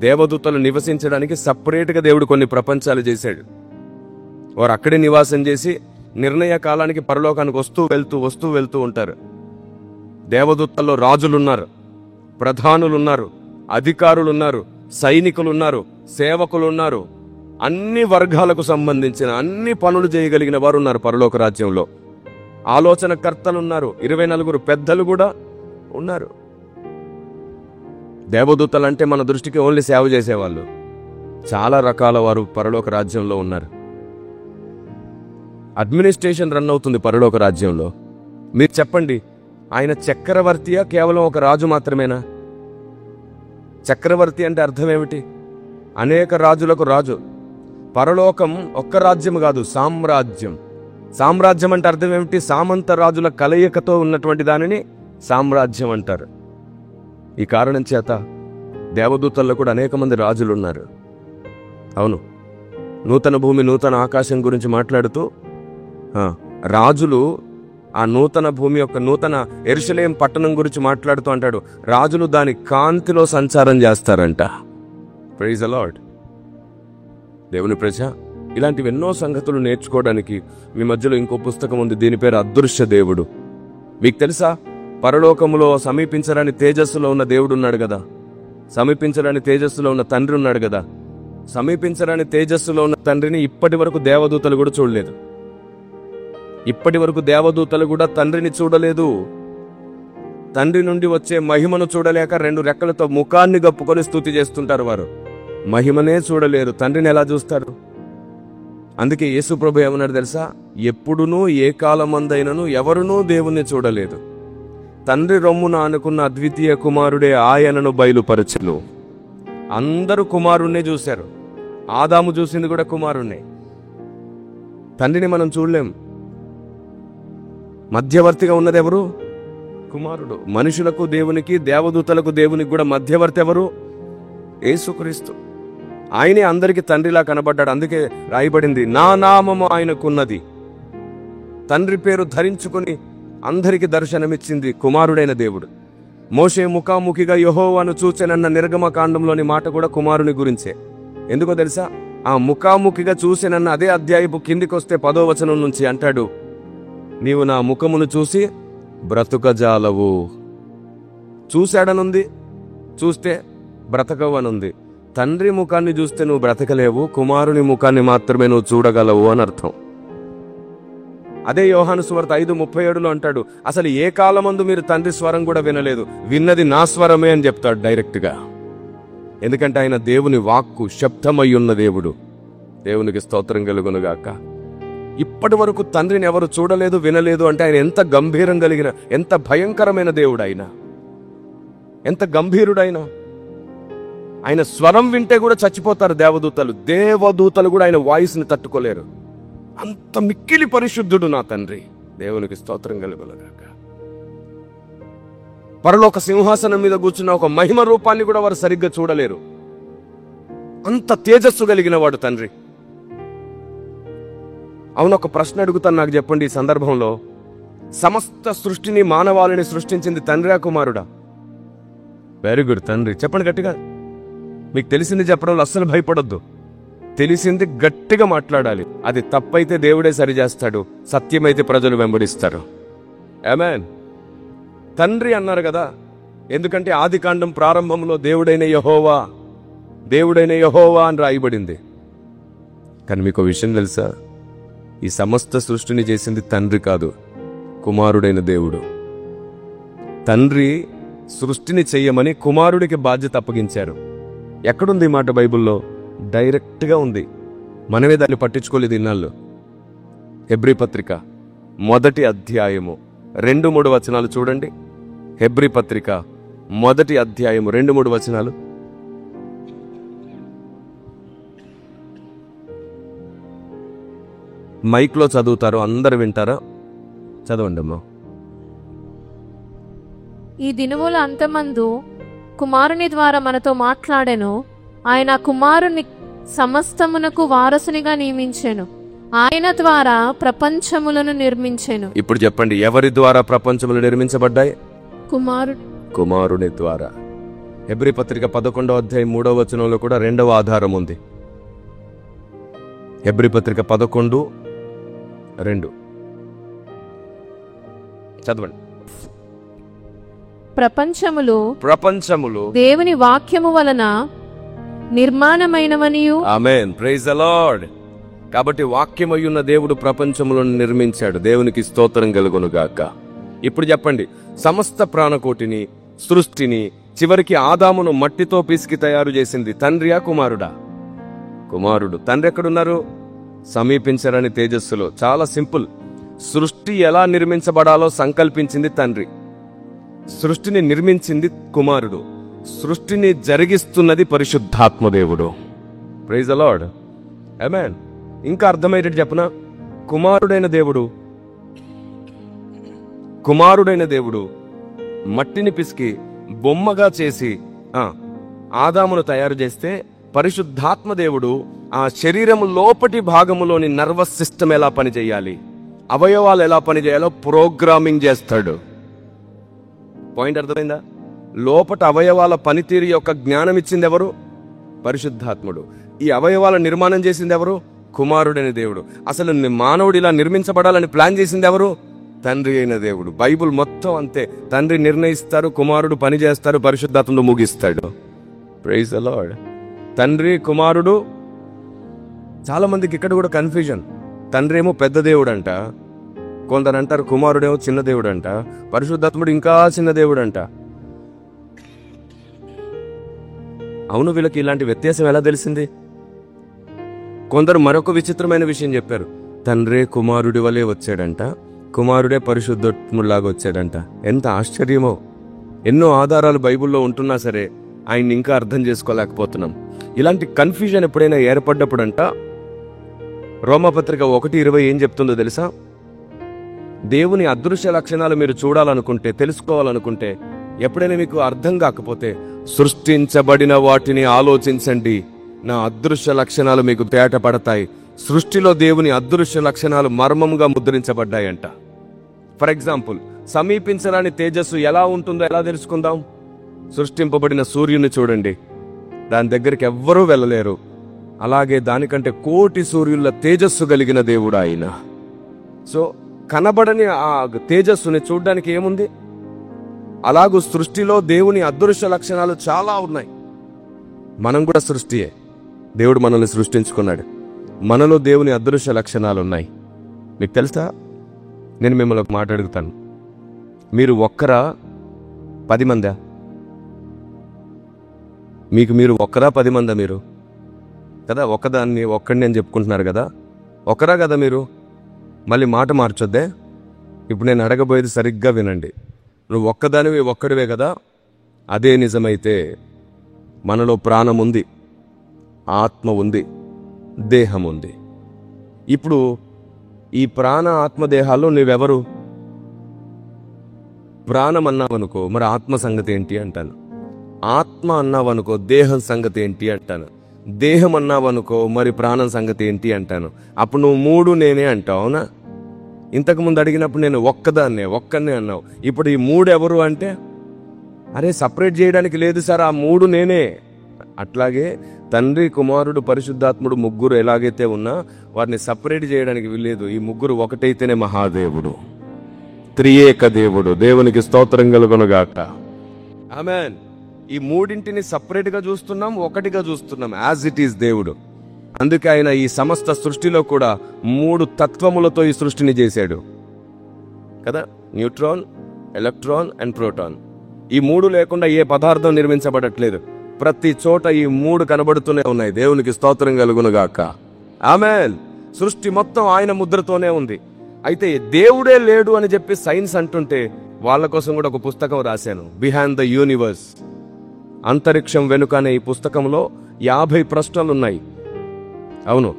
దేవదూతలు నివసించడానికి సపరేట్గా దేవుడు కొన్ని ప్రపంచాలు చేశాడు. వారు అక్కడే నివాసం చేసి నిర్ణయ కాలానికి పరలోకానికి వస్తూ వెళ్తూ ఉంటారు. దేవదూతల్లో రాజులున్నారు, ప్రధానులున్నారు, అధికారులున్నారు, సైనికులున్నారు, సేవకులున్నారు. అన్ని వర్గాలకు సంబంధించిన అన్ని పనులు చేయగలిగిన వారు ఉన్నారు పరలోక రాజ్యంలో. ఆలోచనకర్తలున్నారు, 24 పెద్దలు కూడా ఉన్నారు. దేవదూతలంటే మన దృష్టికి ఓన్లీ సేవ చేసేవాళ్ళు. చాలా రకాల వారు పరలోక రాజ్యంలో ఉన్నారు. అడ్మినిస్ట్రేషన్ రన్ అవుతుంది పరలోక రాజ్యంలో. మీరు చెప్పండి, ఆయన చక్రవర్తియా కేవలం ఒక రాజు మాత్రమేనా? చక్రవర్తి అంటే అర్థం ఏమిటి? అనేక రాజులకు రాజు. పరలోకం ఒక్క రాజ్యం కాదు, సామ్రాజ్యం. సామ్రాజ్యం అంటే అర్థం ఏమిటి? సామంత రాజుల కలయికతో ఉన్నటువంటి దానిని సామ్రాజ్యం అంటారు. ఈ కారణం చేత దేవదూతల్లో కూడా అనేక మంది రాజులు ఉన్నారు. అవును, నూతన భూమి, నూతన ఆకాశం గురించి మాట్లాడుతూ రాజులు ఆ నూతన భూమి యొక్క నూతన యెరూషలేము పట్టణం గురించి మాట్లాడుతూ అంటాడు, రాజులు దాని కాంతిలో సంచారం చేస్తారంట. Praise the Lord. దేవుని ప్రజ, ఇలాంటివి ఎన్నో సంగతులు నేర్చుకోవడానికి మీ మధ్యలో ఇంకో పుస్తకం ఉంది, దీని పేరు అదృశ్య దేవుడు. మీకు తెలుసా, పరలోకములో సమీపించరాని తేజస్సులో ఉన్న దేవుడు ఉన్నాడు కదా, సమీపించరాని తేజస్సులో ఉన్న తండ్రి ఉన్నాడు కదా. సమీపించరాని తేజస్సులో ఉన్న తండ్రిని ఇప్పటి వరకు దేవదూతలు కూడా చూడలేదు. ఇప్పటి వరకు దేవదూతలు కూడా తండ్రిని చూడలేదు. తండ్రి నుండి వచ్చే మహిమను చూడలేక 2 రెక్కలతో ముఖాన్ని గప్పుకొని స్తుతి చేస్తుంటారు వారు. మహిమనే చూడలేరు, తండ్రిని ఎలా చూస్తారు? అందుకే యేసు ప్రభు ఏమన్నాడు తెలుసా? ఎప్పుడునూ ఏ కాలమందైనను ఎవరునూ దేవుణ్ణి చూడలేదు, తండ్రి రొమ్మున అనుకున్న అద్వితీయ కుమారుడే ఆయనను బయలుపరచెను. అందరూ కుమారుణ్ణే చూశారు. ఆదాము చూసింది కూడా కుమారుణ్ణే. తండ్రిని మనం చూడలేం. మధ్యవర్తిగా ఉన్నది ఎవరు? కుమారుడు. మనుషులకు దేవునికి, దేవదూతలకు దేవునికి కూడా మధ్యవర్తి ఎవరు? యేసుక్రీస్తు. ఆయనే అందరికీ తండ్రిలా కనబడ్డాడు. అందుకే రాయబడింది, నా నామము ఆయనకున్నది. తండ్రి పేరు ధరించుకుని అందరికి దర్శనమిచ్చింది కుమారుడైన దేవుడు. మోషే ముఖాముఖిగా యెహోవాను చూచెనన్న నిర్గమకాండంలోని మాట కూడా కుమారుని గురించే. ఎందుకో తెలుసా? ఆ ముఖాముఖిగా చూచెనన్న అదే అధ్యాయపు కిందికొస్తే 10వ వచనం నుంచి అంటాడు, నీవు నా ముఖమును చూసి బ్రతుకజాలవు. చూశాడనుంది, చూస్తే బ్రతకవనుంది. తండ్రి ముఖాన్ని చూస్తే నువ్వు బ్రతకలేవు, కుమారుని ముఖాన్ని మాత్రమే నువ్వు చూడగలవు అని అర్థం. అదే యోహాను సువార్త 5:37 అంటాడు, అసలు ఏ కాలమందు మీరు తండ్రి స్వరం కూడా వినలేదు, విన్నది నా స్వరమే అని చెప్తాడు డైరెక్ట్గా. ఎందుకంటే ఆయన దేవుని వాక్కు, శబ్దమయ్యున్న దేవుడు. దేవునికి స్తోత్రం కలుగునుగాక. ఇప్పటి వరకు తండ్రిని ఎవరు చూడలేదు, వినలేదు అంటే ఆయన ఎంత గంభీరం కలిగిన, ఎంత భయంకరమైన దేవుడు ఆయన, ఎంత గంభీరుడైన. ఆయన స్వరం వింటే కూడా చచ్చిపోతారు దేవదూతలు. దేవదూతలు కూడా ఆయన వాయిస్ని తట్టుకోలేరు. అంత మిక్కిలి పరిశుద్ధుడు నా తండ్రి. దేవునికి స్తోత్రం కలుగునుగాక. పరలోక సింహాసనం మీద కూర్చున్న ఒక మహిమ రూపాన్ని కూడా వారు సరిగ్గా చూడలేరు. అంత తేజస్సు కలిగిన వాడు తండ్రి. అవును, ఒక ప్రశ్న అడుగుతాను, నాకు చెప్పండి ఈ సందర్భంలో. సమస్త సృష్టిని, మానవాళిని సృష్టించింది తండ్రా కుమారుడా? వెరీ గుడ్, తండ్రి. చెప్పండి గట్టిగా. మీకు తెలిసింది చెప్పడంలో అస్సలు భయపడొద్దు. తెలిసింది గట్టిగా మాట్లాడాలి. అది తప్పైతే దేవుడే సరిచేస్తాడు, సత్యమైతే ప్రజలు వెంబడిస్తారు. ఆమేన్. తండ్రి అన్నారు కదా, ఎందుకంటే ఆదికాండం ప్రారంభంలో దేవుడైన యెహోవా, దేవుడైన యెహోవా అని రాయబడింది. కానీ మీకు విషయం తెలుసా? ఈ సమస్త సృష్టిని చేసింది తండ్రి కాదు, కుమారుడైన దేవుడు. తండ్రి సృష్టిని చెయ్యమని కుమారుడికి బాధ్యత అప్పగించారు. ఎక్కడుంది ఈ మాట బైబిల్లో? డైరెక్ట్గా ఉంది. మనమే దాన్ని పట్టించుకోలేదు ఇన్నాళ్ళు. హెబ్రీ పత్రిక 1వ అధ్యాయము 2-3 వచనాలు చూడండి. హెబ్రీ పత్రిక 1వ అధ్యాయము 2-3 వచనాలు. మైక్లో చదువుతారు, అందరు వింటారా? చదవండి అమ్మా. ఈ దినముల అంతమందు కుమారుని ద్వారా మనతో మాట్లాడెను. ఆయన కుమారుని సమస్తమునకు వారసునిగా నియమించెను. ఆయన ద్వారా ప్రపంచములను నిర్మించెను. ఇప్పుడు చెప్పండి, ఎవరి ద్వారా ప్రపంచములు నిర్మించబడ్డాయి? కుమారుని ద్వారా. హెబ్రీ పత్రిక 11వ అధ్యాయం 3వ వచనంలో కూడా 2వ ఆధారం ఉంది. హెబ్రీ పత్రిక 11:2 చదవండి. ప్రపంచములు దేవుని వాక్యము వలన నిర్మాణమైనవనియు. ఆమేన్. Praise the Lord. కాబట్టి వాక్యమయ్యున్న దేవుడు ప్రపంచములను నిర్మించాడు. దేవునికి స్తోత్రం కలుగునుగాక. ఇప్పుడు చెప్పండి, సమస్త ప్రాణకోటిని, సృష్టిని, చివరికి ఆదామును మట్టితో పిసికి తయారు చేసింది తండ్రియా కుమారుడా? కుమారుడు. తండ్రి ఎక్కడున్నారు? సమీపించరని తేజస్సులో. చాలా సింపుల్. సృష్టి ఎలా నిర్మించబడాలో సంకల్పించింది తండ్రి, సృష్టిని నిర్మించింది కుమారుడు, సృష్టిని జరిగిస్తున్నది పరిశుద్ధాత్మదేవుడు. Praise the Lord. ఆమేన్. ఇంకా అర్థమయ్యేటట్టు చెప్పనా? కుమారుడైన దేవుడు మట్టిని పిసికి బొమ్మగా చేసి ఆదామును తయారు చేస్తే, పరిశుద్ధాత్మ దేవుడు ఆ శరీరము లోపటి భాగములోని నర్వస్ సిస్టమ్ ఎలా పనిచేయాలి, అవయవాలు ఎలా పనిచేయాలో ప్రోగ్రామింగ్ చేస్తాడు. పాయింట్ అర్థమైందా? లోపట అవయవాల పనితీరు యొక్క జ్ఞానం ఇచ్చింది ఎవరు? పరిశుద్ధాత్ముడు. ఈ అవయవాల నిర్మాణం చేసింది ఎవరు? కుమారుడైన దేవుడు. అసలు మానవుడు ఇలా నిర్మించబడాలని ప్లాన్ చేసింది ఎవరు? తండ్రి అయిన దేవుడు. బైబుల్ మొత్తం అంతే. తండ్రి నిర్ణయిస్తారు, కుమారుడు పని చేస్తారు, పరిశుద్ధాత్ముడు ముగిస్తాడు. Praise the lord. తండ్రి కుమారుడు. చాలా మందికి ఇక్కడ కూడా కన్ఫ్యూజన్. తండ్రి ఏమో పెద్ద దేవుడు అంట, కొందరు అంటారు కుమారుడేమో చిన్న దేవుడు అంట, పరిశుద్ధాత్ముడు ఇంకా చిన్న దేవుడు అంట. అవును, వీళ్ళకి ఇలాంటి వ్యత్యాసం ఎలా తెలిసింది? కొందరు మరొక విచిత్రమైన విషయం చెప్పారు. తండ్రే కుమారుడి వలె వచ్చాడంట, కుమారుడే పరిశుద్ధాత్ముడిలాగా వచ్చాడంట. ఎంత ఆశ్చర్యమో! ఎన్నో ఆధారాలు బైబిల్లో ఉంటున్నా సరే ఆయన్ని ఇంకా అర్థం చేసుకోలేకపోతున్నాం. ఇలాంటి కన్ఫ్యూజన్ ఎప్పుడైనా ఏర్పడ్డప్పుడంట రోమాపత్రిక 1:20 ఏం చెప్తుందో తెలుసా? దేవుని అదృశ్య లక్షణాలు మీరు చూడాలనుకుంటే, తెలుసుకోవాలనుకుంటే, ఎప్పుడైనా మీకు అర్థం కాకపోతే సృష్టించబడిన వాటిని ఆలోచించండి, నా అదృశ్య లక్షణాలు మీకు తేటపడతాయి. సృష్టిలో దేవుని అదృశ్య లక్షణాలు మర్మంగా ముద్రించబడ్డాయంట. ఫర్ ఎగ్జాంపుల్, సమీపించరాని తేజస్సు ఎలా ఉంటుందో ఎలా తెలుసుకుందాం? సృష్టింపబడిన సూర్యుని చూడండి, దాని దగ్గరికి ఎవ్వరూ వెళ్ళలేరు. అలాగే దానికంటే కోటి సూర్యుల తేజస్సు కలిగిన దేవుడు ఆయన. సో కనబడని ఆ తేజస్సుని చూడడానికి ఏముంది? అలాగూ సృష్టిలో దేవుని అదృశ్య లక్షణాలు చాలా ఉన్నాయి. మనం కూడా సృష్టియే, దేవుడు మనల్ని సృష్టించుకున్నాడు. మనలో దేవుని అదృశ్య లక్షణాలు ఉన్నాయి. మీకు తెలుసా? నేను మిమ్మల్ని ఒక మాట అడుగుతాను, మీరు ఒక్కరా 10 మందా? మీరు ఒక్కరా 10 మందా? మీరు కదా ఒక్కడిని అని చెప్పుకుంటున్నారు కదా, ఒకరా కదా మీరు? మళ్ళీ మాట మార్చొద్దే. ఇప్పుడు నేను అడగబోయేది సరిగ్గా వినండి. నువ్వు ఒక్కడివే కదా? అదే నిజమైతే మనలో ప్రాణం ఉంది, ఆత్మ ఉంది, దేహం ఉంది. ఇప్పుడు ఈ ప్రాణ ఆత్మదేహాల్లో నువ్వెవరు? ప్రాణం అన్నావనుకో, మరి ఆత్మ సంగతి ఏంటి అంటాను. ఆత్మ అన్నావనుకో, దేహం సంగతి ఏంటి అంటాను. దేహం అన్నావనుకో, మరి ప్రాణం సంగతి ఏంటి అంటాను. అప్పుడు నువ్వు 3 నేనే అంటావు, అవునా? ఇంతకుముందు అడిగినప్పుడు నేను ఒక్కనే అన్నావు. ఇప్పుడు ఈ 3 ఎవరు అంటే, అరే సపరేట్ చేయడానికి లేదు సార్, ఆ 3 నేనే. అట్లాగే తండ్రి, కుమారుడు, పరిశుద్ధాత్ముడు ముగ్గురు ఎలాగైతే ఉన్నా వారిని సపరేట్ చేయడానికి వీల్లేదు. ఈ ముగ్గురు ఒకటైతేనే మహాదేవుడు, త్రియేక దేవుడు. దేవునికి స్తోత్రం కలుగునుగాక. ఆమేన్. ఈ మూడింటిని సపరేట్ గా చూస్తున్నాం, ఒకటిగా చూస్తున్నాం, యాజ్ ఇట్ ఈస్ దేవుడు. అందుకే ఆయన ఈ సమస్త సృష్టిలో కూడా 3 తత్వములతో ఈ సృష్టిని చేశాడు కదా. Neutron, electron and proton. ఈ 3 లేకుండా ఏ పదార్థం నిర్మించబడట్లేదు. ప్రతి చోట ఈ 3 కనబడుతూనే ఉన్నాయి. దేవునికి స్తోత్రం కలుగునుగాక. ఆమేన్. సృష్టి మొత్తం ఆయన ముద్రతోనే ఉంది. అయితే దేవుడే లేడు అని చెప్పి సైన్స్ అంటుంటే వాళ్ళ కోసం కూడా ఒక పుస్తకం రాశాను, బిహైండ్ ద యూనివర్స్. అంతరిక్షం వెనుక అనే ఈ పుస్తకంలో 50 ప్రశ్నలున్నాయి. అవును,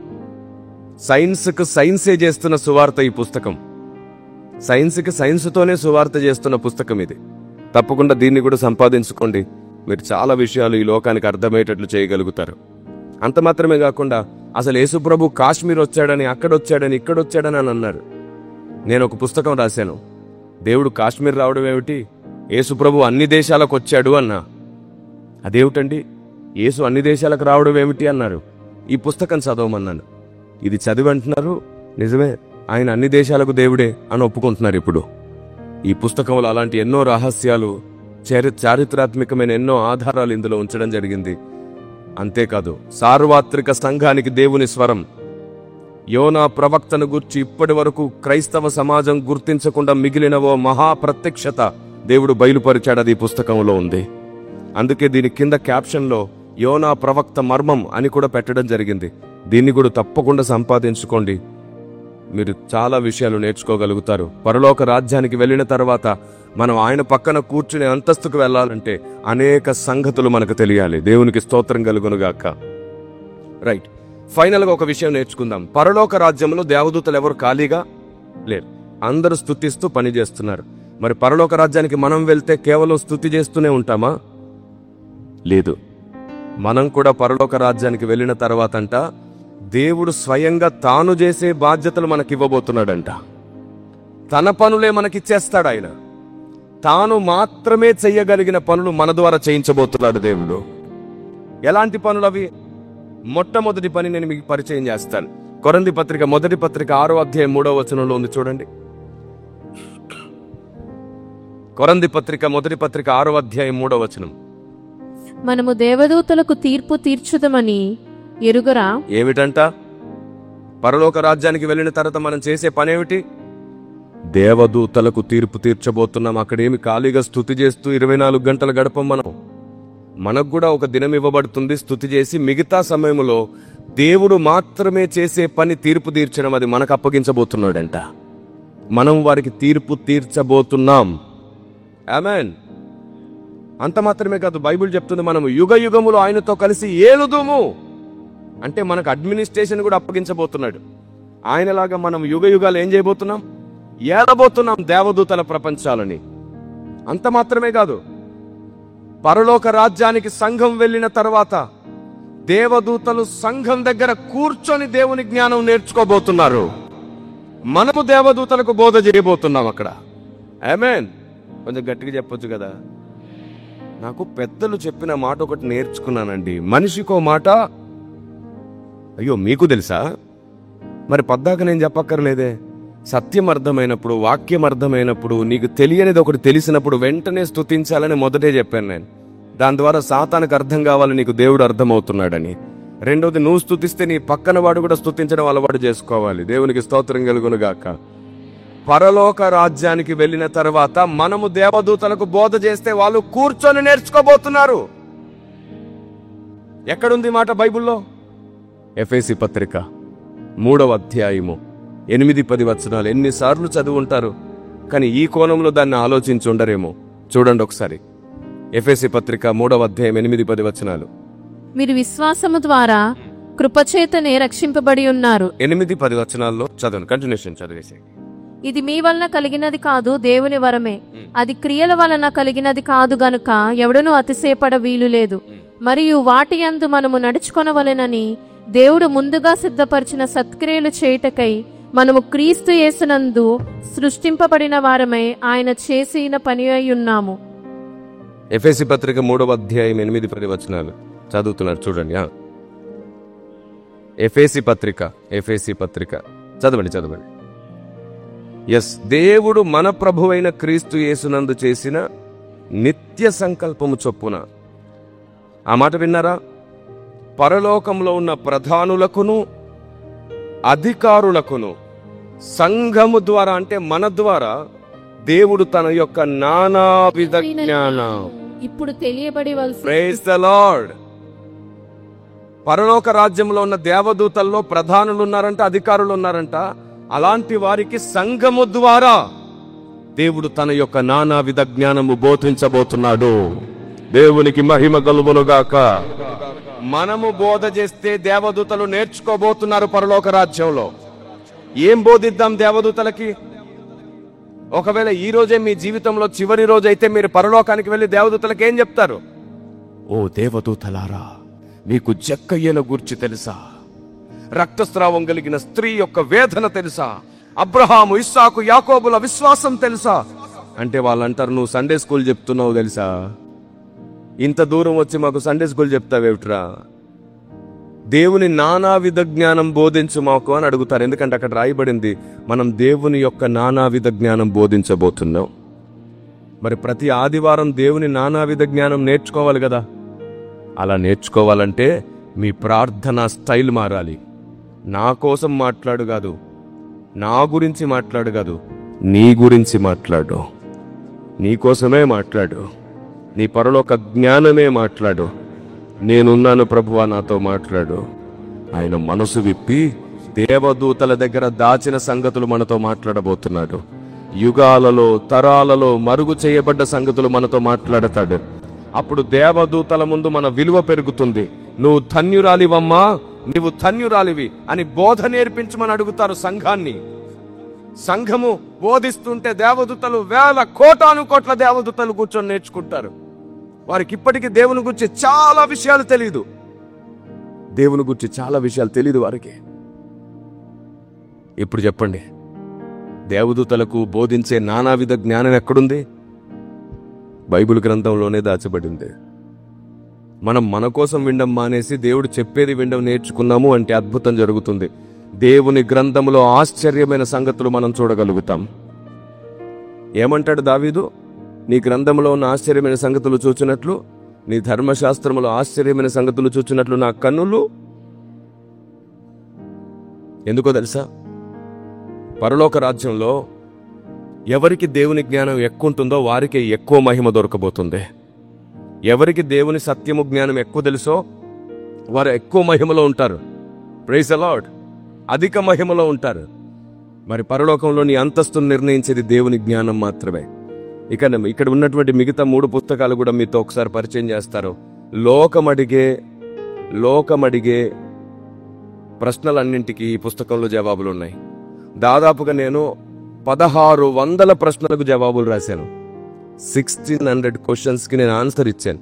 సైన్స్కు సైన్సే చేస్తున్న సువార్త ఈ పుస్తకం. సైన్స్కి సైన్స్తోనే సువార్త చేస్తున్న పుస్తకం ఇది. తప్పకుండా దీన్ని కూడా సంపాదించుకోండి. మీరు చాలా విషయాలు ఈ లోకానికి అర్థమయ్యేటట్లు చేయగలుగుతారు. అంత మాత్రమే కాకుండా అసలు యేసుప్రభు కాశ్మీర్ వచ్చాడని, అక్కడొచ్చాడని, ఇక్కడొచ్చాడని అని అన్నారు. నేను ఒక పుస్తకం రాశాను, దేవుడు కాశ్మీర్ రావడం ఏమిటి, యేసుప్రభు అన్ని దేశాలకు వచ్చాడు అన్నా. అదేమిటండి, యేసు అన్ని దేశాలకు రావడం ఏమిటి అన్నారు. ఈ పుస్తకం చదవమన్నాను. ఇది చదివి అంటున్నారు, నిజమే, ఆయన అన్ని దేశాలకు దేవుడే అని ఒప్పుకుంటున్నారు. ఇప్పుడు ఈ పుస్తకంలో అలాంటి ఎన్నో రహస్యాలు, చారిత్రాత్మకమైన ఎన్నో ఆధారాలు ఇందులో ఉంచడం జరిగింది. అంతేకాదు, సార్వత్రిక సంఘానికి దేవుని స్వరం, యోనా ప్రవక్తను గూర్చి ఇప్పటి వరకు క్రైస్తవ సమాజం గుర్తించకుండా మిగిలిన ఓ మహాప్రత్యక్షత దేవుడు బయలుపరిచాడు. అది ఈ పుస్తకంలో ఉంది. అందుకే దీని కింద క్యాప్షన్లో యోనా ప్రవక్త మర్మం అని కూడా పెట్టడం జరిగింది. దీన్ని కూడా తప్పకుండా సంపాదించుకోండి. మీరు చాలా విషయాలు నేర్చుకోగలుగుతారు. పరలోక రాజ్యానికి వెళ్ళిన తర్వాత మనం ఆయన పక్కన కూర్చునే అంతస్తుకు వెళ్ళాలంటే అనేక సంగతులు మనకు తెలియాలి. దేవునికి స్తోత్రం కలుగునుగాక. రైట్, ఫైనల్గా ఒక విషయం నేర్చుకుందాం. పరలోక రాజ్యంలో దేవదూతలు ఎవరు ఖాళీగా లేరు, అందరూ స్తుతిస్తూ పని చేస్తున్నారు. మరి పరలోక రాజ్యానికి మనం వెళ్తే కేవలం స్తుతి చేస్తూనే ఉంటామా? లేదు. మనం కూడా పరలోక రాజ్యానికి వెళ్ళిన తర్వాతంట దేవుడు స్వయంగా తాను చేసే బాధ్యతలు మనకివ్వబోతున్నాడంట. తన పనులే మనకిచ్చేస్తాడు ఆయన. తాను మాత్రమే చెయ్యగలిగిన పనులు మన ద్వారా చేయించబోతున్నాడు దేవుడు. ఎలాంటి పనులు అవి? మొట్టమొదటి పని నేను మీకు పరిచయం చేస్తాను. కొరింథీ పత్రిక 1వ పత్రిక 6వ అధ్యాయం 3వ వచనంలో ఉంది, చూడండి. కొరింథీ పత్రిక 1వ పత్రిక 6వ అధ్యాయం 3వ వచనం. మనము దేవదూతలకు తీర్పు తీర్చుదమని ఎరుగరా? ఏమిటంట? పరలోక రాజ్యానికి వెళ్ళిన తర్వాత మనం చేసే పనేమిటి? దేవదూతలకు తీర్పు తీర్చబోతున్నాం. అక్కడేమి ఖాళీగా స్తుతి చేస్తూ 24 గంటలు గడపం. మనకు కూడా ఒక దినం ఇవ్వబడుతుంది స్తుతి చేసి, మిగతా సమయంలో దేవుడు మాత్రమే చేసే పని తీర్పు తీర్చడం, అది మనకు అప్పగించబోతున్నాడంట. మనం వారికి తీర్పు తీర్చబోతున్నాం. ఆమేన్. అంత మాత్రమే కాదు, బైబిల్ చెప్తుంది మనం యుగ యుగములు ఆయనతో కలిసి ఏలుదుము అంటే మనకు అడ్మినిస్ట్రేషన్ కూడా అప్పగించబోతున్నాడు. ఆయనలాగా మనం యుగ యుగాలు ఏం చేయబోతున్నాం? ఏలబోతున్నాం దేవదూతల ప్రపంచాలని. అంత మాత్రమే కాదు, పరలోక రాజ్యానికి సంఘం వెళ్ళిన తర్వాత దేవదూతలు సంఘం దగ్గర కూర్చొని దేవుని జ్ఞానం నేర్చుకోబోతున్నారు. మనము దేవదూతలకు బోధ చేయబోతున్నాం అక్కడ. ఆమేన్. కొంచెం గట్టిగా చెప్పొచ్చు కదా. నాకు పెద్దలు చెప్పిన మాట ఒకటి నేర్చుకున్నానండి. మనిషికో మాట. అయ్యో, మీకు తెలుసా? మరి పద్దాక నేను చెప్పక్కర్లేదే. సత్యం అర్థమైనప్పుడు, వాక్యం అర్థమైనప్పుడు, నీకు తెలియనిది ఒకటి తెలిసినప్పుడు వెంటనే స్తుతించాలని మొదటే చెప్పాను నేను. దాని ద్వారా సాతానికి అర్థం కావాలి నీకు దేవుడు అర్థమవుతున్నాడని. రెండోది, నువ్వు స్తుతిస్తే నీ పక్కన వాడు కూడా స్తుతించడం అలవాటు చేసుకోవాలి. దేవునికి స్తోత్రం కలుగును గాక. పరలోక రాజ్యానికి వెళ్ళిన తర్వాత మనము దేవదూతలకు బోధ చేస్తే వాళ్ళు కూర్చొని నేర్చుకోబోతున్నారు. ఎక్కడుంది మాట బైబిల్లో? ఎఫెసీ పత్రిక 3వ అధ్యాయము 8-10 వచనాలు. ఎన్నిసార్లు చదివి ఉంటారు, కానీ ఈ కోణంలో దాన్ని ఆలోచించి ఉండరేమో. చూడండి ఒకసారి. ఎఫెసీ పత్రిక 3వ అధ్యాయం 8-10 వచనాలు. మీరు విశ్వాసము ద్వారా కృపచేతనే రక్షింపబడి ఉన్నారు. 8-10 వచనాల్లో చదవండి. కంటిన్యూషన్ చదివేసి. ఇది మీ వలన కలిగినది కాదు, దేవుని వరమే. అది క్రియల వలన కలిగినది కాదు గనుక ఎవడనూ అతిశయపడ వీలు లేదు. మరియు వాటి యందు మనము నడుచుకొనవలెనని దేవుడు ముందుగా సిద్ధపరిచిన సత్క్రియలు చేయుటకై మనము క్రీస్తు యేసునందు సృష్టింపబడిన వారమై ఆయన చేసిన పని అయి ఉన్నాము. ఎఫెసీ పత్రిక 3వ అధ్యాయం 8-10 వచనాలు చదువుతున్నారు చూడండి. ఎఫెసీ పత్రిక చదవండి. ఎస్, దేవుడు మన ప్రభువైన క్రీస్తు యేసునందు చేసిన నిత్య సంకల్పము చొప్పున. ఆ మాట విన్నారా? పరలోకంలో ఉన్న ప్రధానులకును అధికారులకును సంఘము ద్వారా, అంటే మన ద్వారా దేవుడు తన యొక్క నానావిధ జ్ఞానం ఇప్పుడు తెలియబడవలసి. Praise the lord. పరలోక రాజ్యంలో ఉన్న దేవదూతల్లో ప్రధానులు ఉన్నారంట, అధికారులు ఉన్నారంట. అలాంటి వారికి సంఘము ద్వారా దేవుడు తన యొక్క నానావిధ జ్ఞానము బోధించబోతున్నాడు. దేవునికి మహిమ కలుగునుగాక. మనము బోధ చేస్తే దేవదూతలు నేర్చుకోబోతున్నారు పరలోక రాజ్యంలో. ఏం బోధిద్దాం దేవదూతలకి? ఒకవేళ ఈ రోజే మీ జీవితంలో చివరి రోజు అయితే మీరు పరలోకానికి వెళ్లి దేవదూతలకు ఏం చెప్తారు? ఓ దేవదూతలారా, మీకు జక్కయ్యను గూర్చి తెలుసా? రక్తస్రావం కలిగిన స్త్రీ యొక్క వేదన తెలుసా? అబ్రహాము, ఇస్సాకు, యాకోబుల విశ్వాసం తెలుసా? అంటే వాళ్ళు అంటారు, నువ్వు సండే స్కూల్ చెప్తున్నావు తెలుసా? ఇంత దూరం వచ్చి మాకు సండే స్కూల్ చెప్తావేమిట్రా? దేవుని నానావిధ జ్ఞానం బోధించు మాకు అని అడుగుతారు. ఎందుకంటే అక్కడ రాయబడింది, మనం దేవుని యొక్క నానావిధ జ్ఞానం బోధించబోతున్నాం. మరి ప్రతి ఆదివారం దేవుని నానావిధ జ్ఞానం నేర్చుకోవాలి కదా. అలా నేర్చుకోవాలంటే మీ ప్రార్థన స్టైల్ మారాలి. నా కోసం మాట్లాడు కాదు, నా గురించి మాట్లాడు కాదు, నీ గురించి మాట్లాడు. నీ కోసమే మాట్లాడు. నీ పరలోక జ్ఞానమే మాట్లాడు. నేనున్నాను ప్రభువా, నాతో మాట్లాడు. ఆయన మనసు విప్పి దేవదూతల దగ్గర దాచిన సంగతులు మనతో మాట్లాడబోతున్నాడు. యుగాలలో, తరాలలో మరుగు చేయబడ్డ సంగతులు మనతో మాట్లాడతాడు. అప్పుడు దేవదూతల ముందు మన విలువ పెరుగుతుంది. నువ్వు ధన్యురాలివమ్మా, నువ్వు ధన్యురాలివి అని బోధ నేర్పించమని అడుగుతారు సంఘాన్ని. సంఘము బోధిస్తుంటే దేవదూతలు వేల కోటానుకోట్ల దేవదూతలు కూర్చొని నేర్చుకుంటారు. వారికి ఇప్పటికీ దేవుని గురించి చాలా విషయాలు తెలియదు. దేవుని గురించి చాలా విషయాలు తెలియదు వారికి. ఇప్పుడు చెప్పండి, దేవదూతలకు బోధించే నానావిధ జ్ఞానం ఎక్కడుంది? బైబిల్ గ్రంథంలోనే దాచబడింది. మనం మన కోసం వినడం మానేసి దేవుడు చెప్పేది వినడం నేర్చుకున్నాము అంటే అద్భుతం జరుగుతుంది. దేవుని గ్రంథంలో ఆశ్చర్యమైన సంగతులు మనం చూడగలుగుతాం. ఏమంటాడు దావీదు? నీ గ్రంథంలో ఉన్న ఆశ్చర్యమైన సంగతులు చూచినట్లు, నీ ధర్మశాస్త్రములో ఆశ్చర్యమైన సంగతులు చూచినట్లు నా కన్నులు. ఎందుకో తెలుసా? పరలోక రాజ్యంలో ఎవరికి దేవుని జ్ఞానం ఎక్కువ ఉంటుందో వారికి ఎక్కువ మహిమ దొరకబోతుంది. ఎవరికి దేవుని సత్యము జ్ఞానం ఎక్కువ తెలుసో వారు ఎక్కువ మహిమలో ఉంటారు. Praise the Lord. అధిక మహిమలో ఉంటారు. మరి పరలోకంలో నీ అంతస్తును నిర్ణయించేది దేవుని జ్ఞానం మాత్రమే. ఇక్కడ ఉన్నటువంటి మిగతా 3 పుస్తకాలు కూడా మీతో ఒకసారి పరిచయం చేస్తారు. లోకమడిగే ప్రశ్నలన్నింటికి ఈ పుస్తకంలో జవాబులు ఉన్నాయి. దాదాపుగా నేను 1600 ప్రశ్నలకు జవాబులు రాశాను. 1600 క్వశ్చన్స్కి నేను ఆన్సర్ ఇచ్చాను.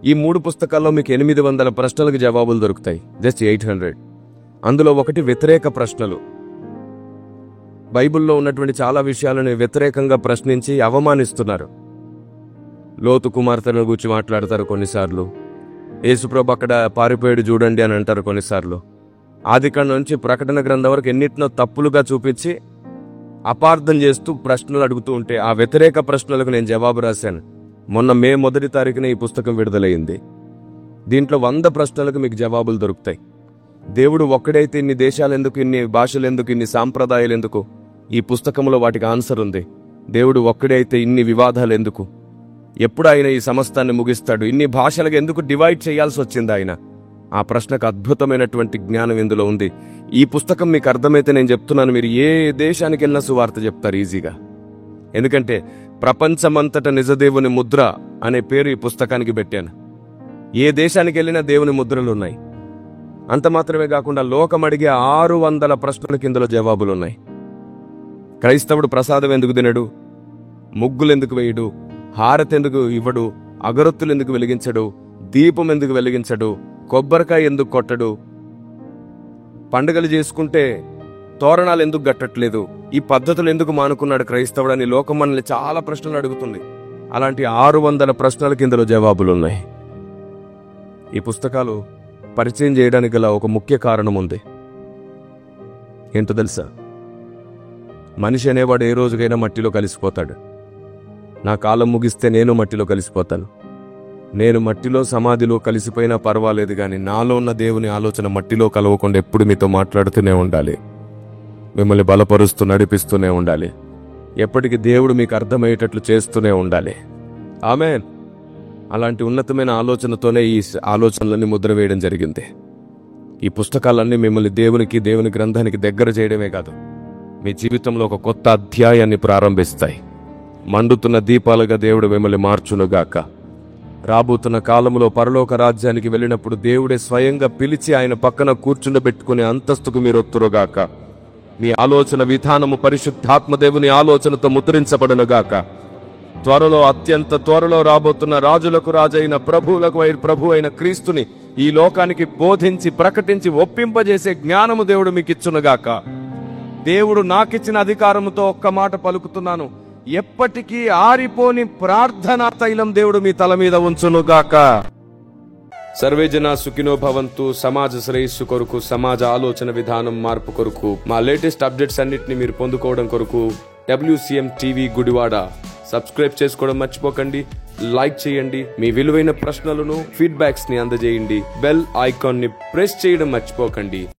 ఈ 3 పుస్తకాల్లో మీకు 800 ప్రశ్నలకు జవాబులు దొరుకుతాయి. జస్ట్ 800. అందులో ఒకటి వ్యతిరేక ప్రశ్నలు. బైబిల్లో ఉన్నటువంటి చాలా విషయాలను వ్యతిరేకంగా ప్రశ్నించి అవమానిస్తున్నారు. లోతు కుమార్తెలను గురించి మాట్లాడతారు కొన్నిసార్లు. యేసుప్రభు అక్కడ పారిపోయాడు చూడండి అని అంటారు కొన్నిసార్లు. ఆదికాండం నుంచి ప్రకటన గ్రంథం వరకు ఎన్నిటినో తప్పులుగా చూపించి అపార్థం చేస్తూ ప్రశ్నలు అడుగుతూ ఉంటే ఆ వ్యతిరేక ప్రశ్నలకు నేను జవాబు రాశాను. మొన్న మే 1వ తారీఖున ఈ పుస్తకం విడుదలైంది. దీంట్లో 100 ప్రశ్నలకు మీకు జవాబులు దొరుకుతాయి. దేవుడు ఒక్కడైతే ఇన్ని దేశాలు ఎందుకు, ఇన్ని భాషలు ఎందుకు, ఇన్ని సాంప్రదాయాలు ఎందుకు? ఈ పుస్తకంలో వాటికి ఆన్సర్ ఉంది. దేవుడు ఒక్కడైతే ఇన్ని వివాదాలు ఎందుకు? ఎప్పుడు ఆయన ఈ సమస్తాన్ని ముగిస్తాడు? ఇన్ని భాషలకు ఎందుకు డివైడ్ చేయాల్సి వచ్చింది ఆయన? ఆ ప్రశ్నకు అద్భుతమైనటువంటి జ్ఞానం ఇందులో ఉంది. ఈ పుస్తకం మీకు అర్థమైతే నేను చెప్తున్నాను, మీరు ఏ దేశానికి వెళ్ళినా సువార్త చెప్తారు ఈజీగా. ఎందుకంటే ప్రపంచమంతట నిజదేవుని ముద్ర అనే పేరు ఈ పుస్తకానికి పెట్టాను. ఏ దేశానికి వెళ్ళినా దేవుని ముద్రలు ఉన్నాయి. అంత మాత్రమే కాకుండా లోకం అడిగే 600 ప్రశ్నలకు ఇందులో జవాబులున్నాయి. క్రైస్తవుడు ప్రసాదం ఎందుకు తినడు? ముగ్గులు ఎందుకు వేయడు? హారతి ఎందుకు ఇవ్వడు? అగరొత్తులు ఎందుకు వెలిగించడు? దీపం ఎందుకు వెలిగించడు? కొబ్బరికాయ ఎందుకు కొట్టడు? పండుగలు చేసుకుంటే తోరణాలు ఎందుకు కట్టట్లేదు? ఈ పద్ధతులు ఎందుకు మానుకున్నాడు క్రైస్తవుడు అని లోకం మనల్ని చాలా ప్రశ్నలు అడుగుతుంది. అలాంటి 600 ప్రశ్నలకు ఇందులో జవాబులున్నాయి. ఈ పుస్తకాలు పరిచయం చేయడానికి గల ఒక ముఖ్య కారణం ఉంది. ఏంటో తెలుసా? మనిషి అనేవాడు ఏ రోజుకైనా మట్టిలో కలిసిపోతాడు. నా కాలం ముగిస్తే నేను మట్టిలో కలిసిపోతాను. నేను మట్టిలో సమాధిలో కలిసిపోయినా పర్వాలేదు, కానీ నాలో ఉన్న దేవుని ఆలోచన మట్టిలో కలవకుండా ఎప్పుడు మీతో మాట్లాడుతూనే ఉండాలి. మిమ్మల్ని బలపరుస్తూ నడిపిస్తూనే ఉండాలి. ఎప్పటికీ దేవుడు మీకు అర్థమయ్యేటట్లు చేస్తూనే ఉండాలి. ఆమేన్. అలాంటి ఉన్నతమైన ఆలోచనతోనే ఈ ఆలోచనలన్నీ ముద్ర వేయడం జరిగింది. ఈ పుస్తకాలన్నీ మిమ్మల్ని దేవుని గ్రంథానికి దగ్గర చేయడమే కాదు, మీ జీవితంలో ఒక కొత్త అధ్యాయాన్ని ప్రారంభిస్తాయి. మండుతున్న దీపాలుగా దేవుడు మిమ్మల్ని మార్చునుగాక. రాబోతున్న కాలంలో పరలోక రాజ్యానికి వెళ్ళినప్పుడు దేవుడే స్వయంగా పిలిచి ఆయన పక్కన కూర్చుండబెట్టుకునే అంతస్తుకు మీరు ఒత్తురుగాక. మీ ఆలోచన విధానము పరిశుద్ధాత్మ దేవుని ఆలోచనతో ముద్రించబడునుగాక. అత్యంత త్వరలో రాబోతున్న రాజులకు రాజైన ప్రభువులకు ప్రభు అయిన క్రీస్తుని ఈ లోకానికి బోధించి ప్రకటించి ఒప్పింపజేసే జ్ఞానము దేవుడు మీకు ఇచ్చునుగాక. దేవుడు నాకిచ్చిన అధికారముతో ఒక్క మాట పలుకుతున్నాను, ఎప్పటికీ ఆరిపోని ప్రార్థనా తైలం దేవుడు మీ తల మీద ఉంచునుగాక. సర్వే జనా సుఖినో భవంతు. సమాజ శ్రేయస్సు కొరకు, సమాజ ఆలోచన విధానం మార్పు కొరకు, మా లేటెస్ట్ అప్డేట్స్ అన్నిటిని మీరు పొందుకోవడం కొరకు WCM టీవీ గుడివాడ సబ్స్క్రైబ్ చేసుకోవడం మర్చిపోకండి. లైక్ చేయండి. మీ విలువైన ప్రశ్నలను, ఫీడ్బ్యాక్స్ ని అందజేయండి. బెల్ ఐకాన్ ని ప్రెస్ చేయడం మర్చిపోకండి.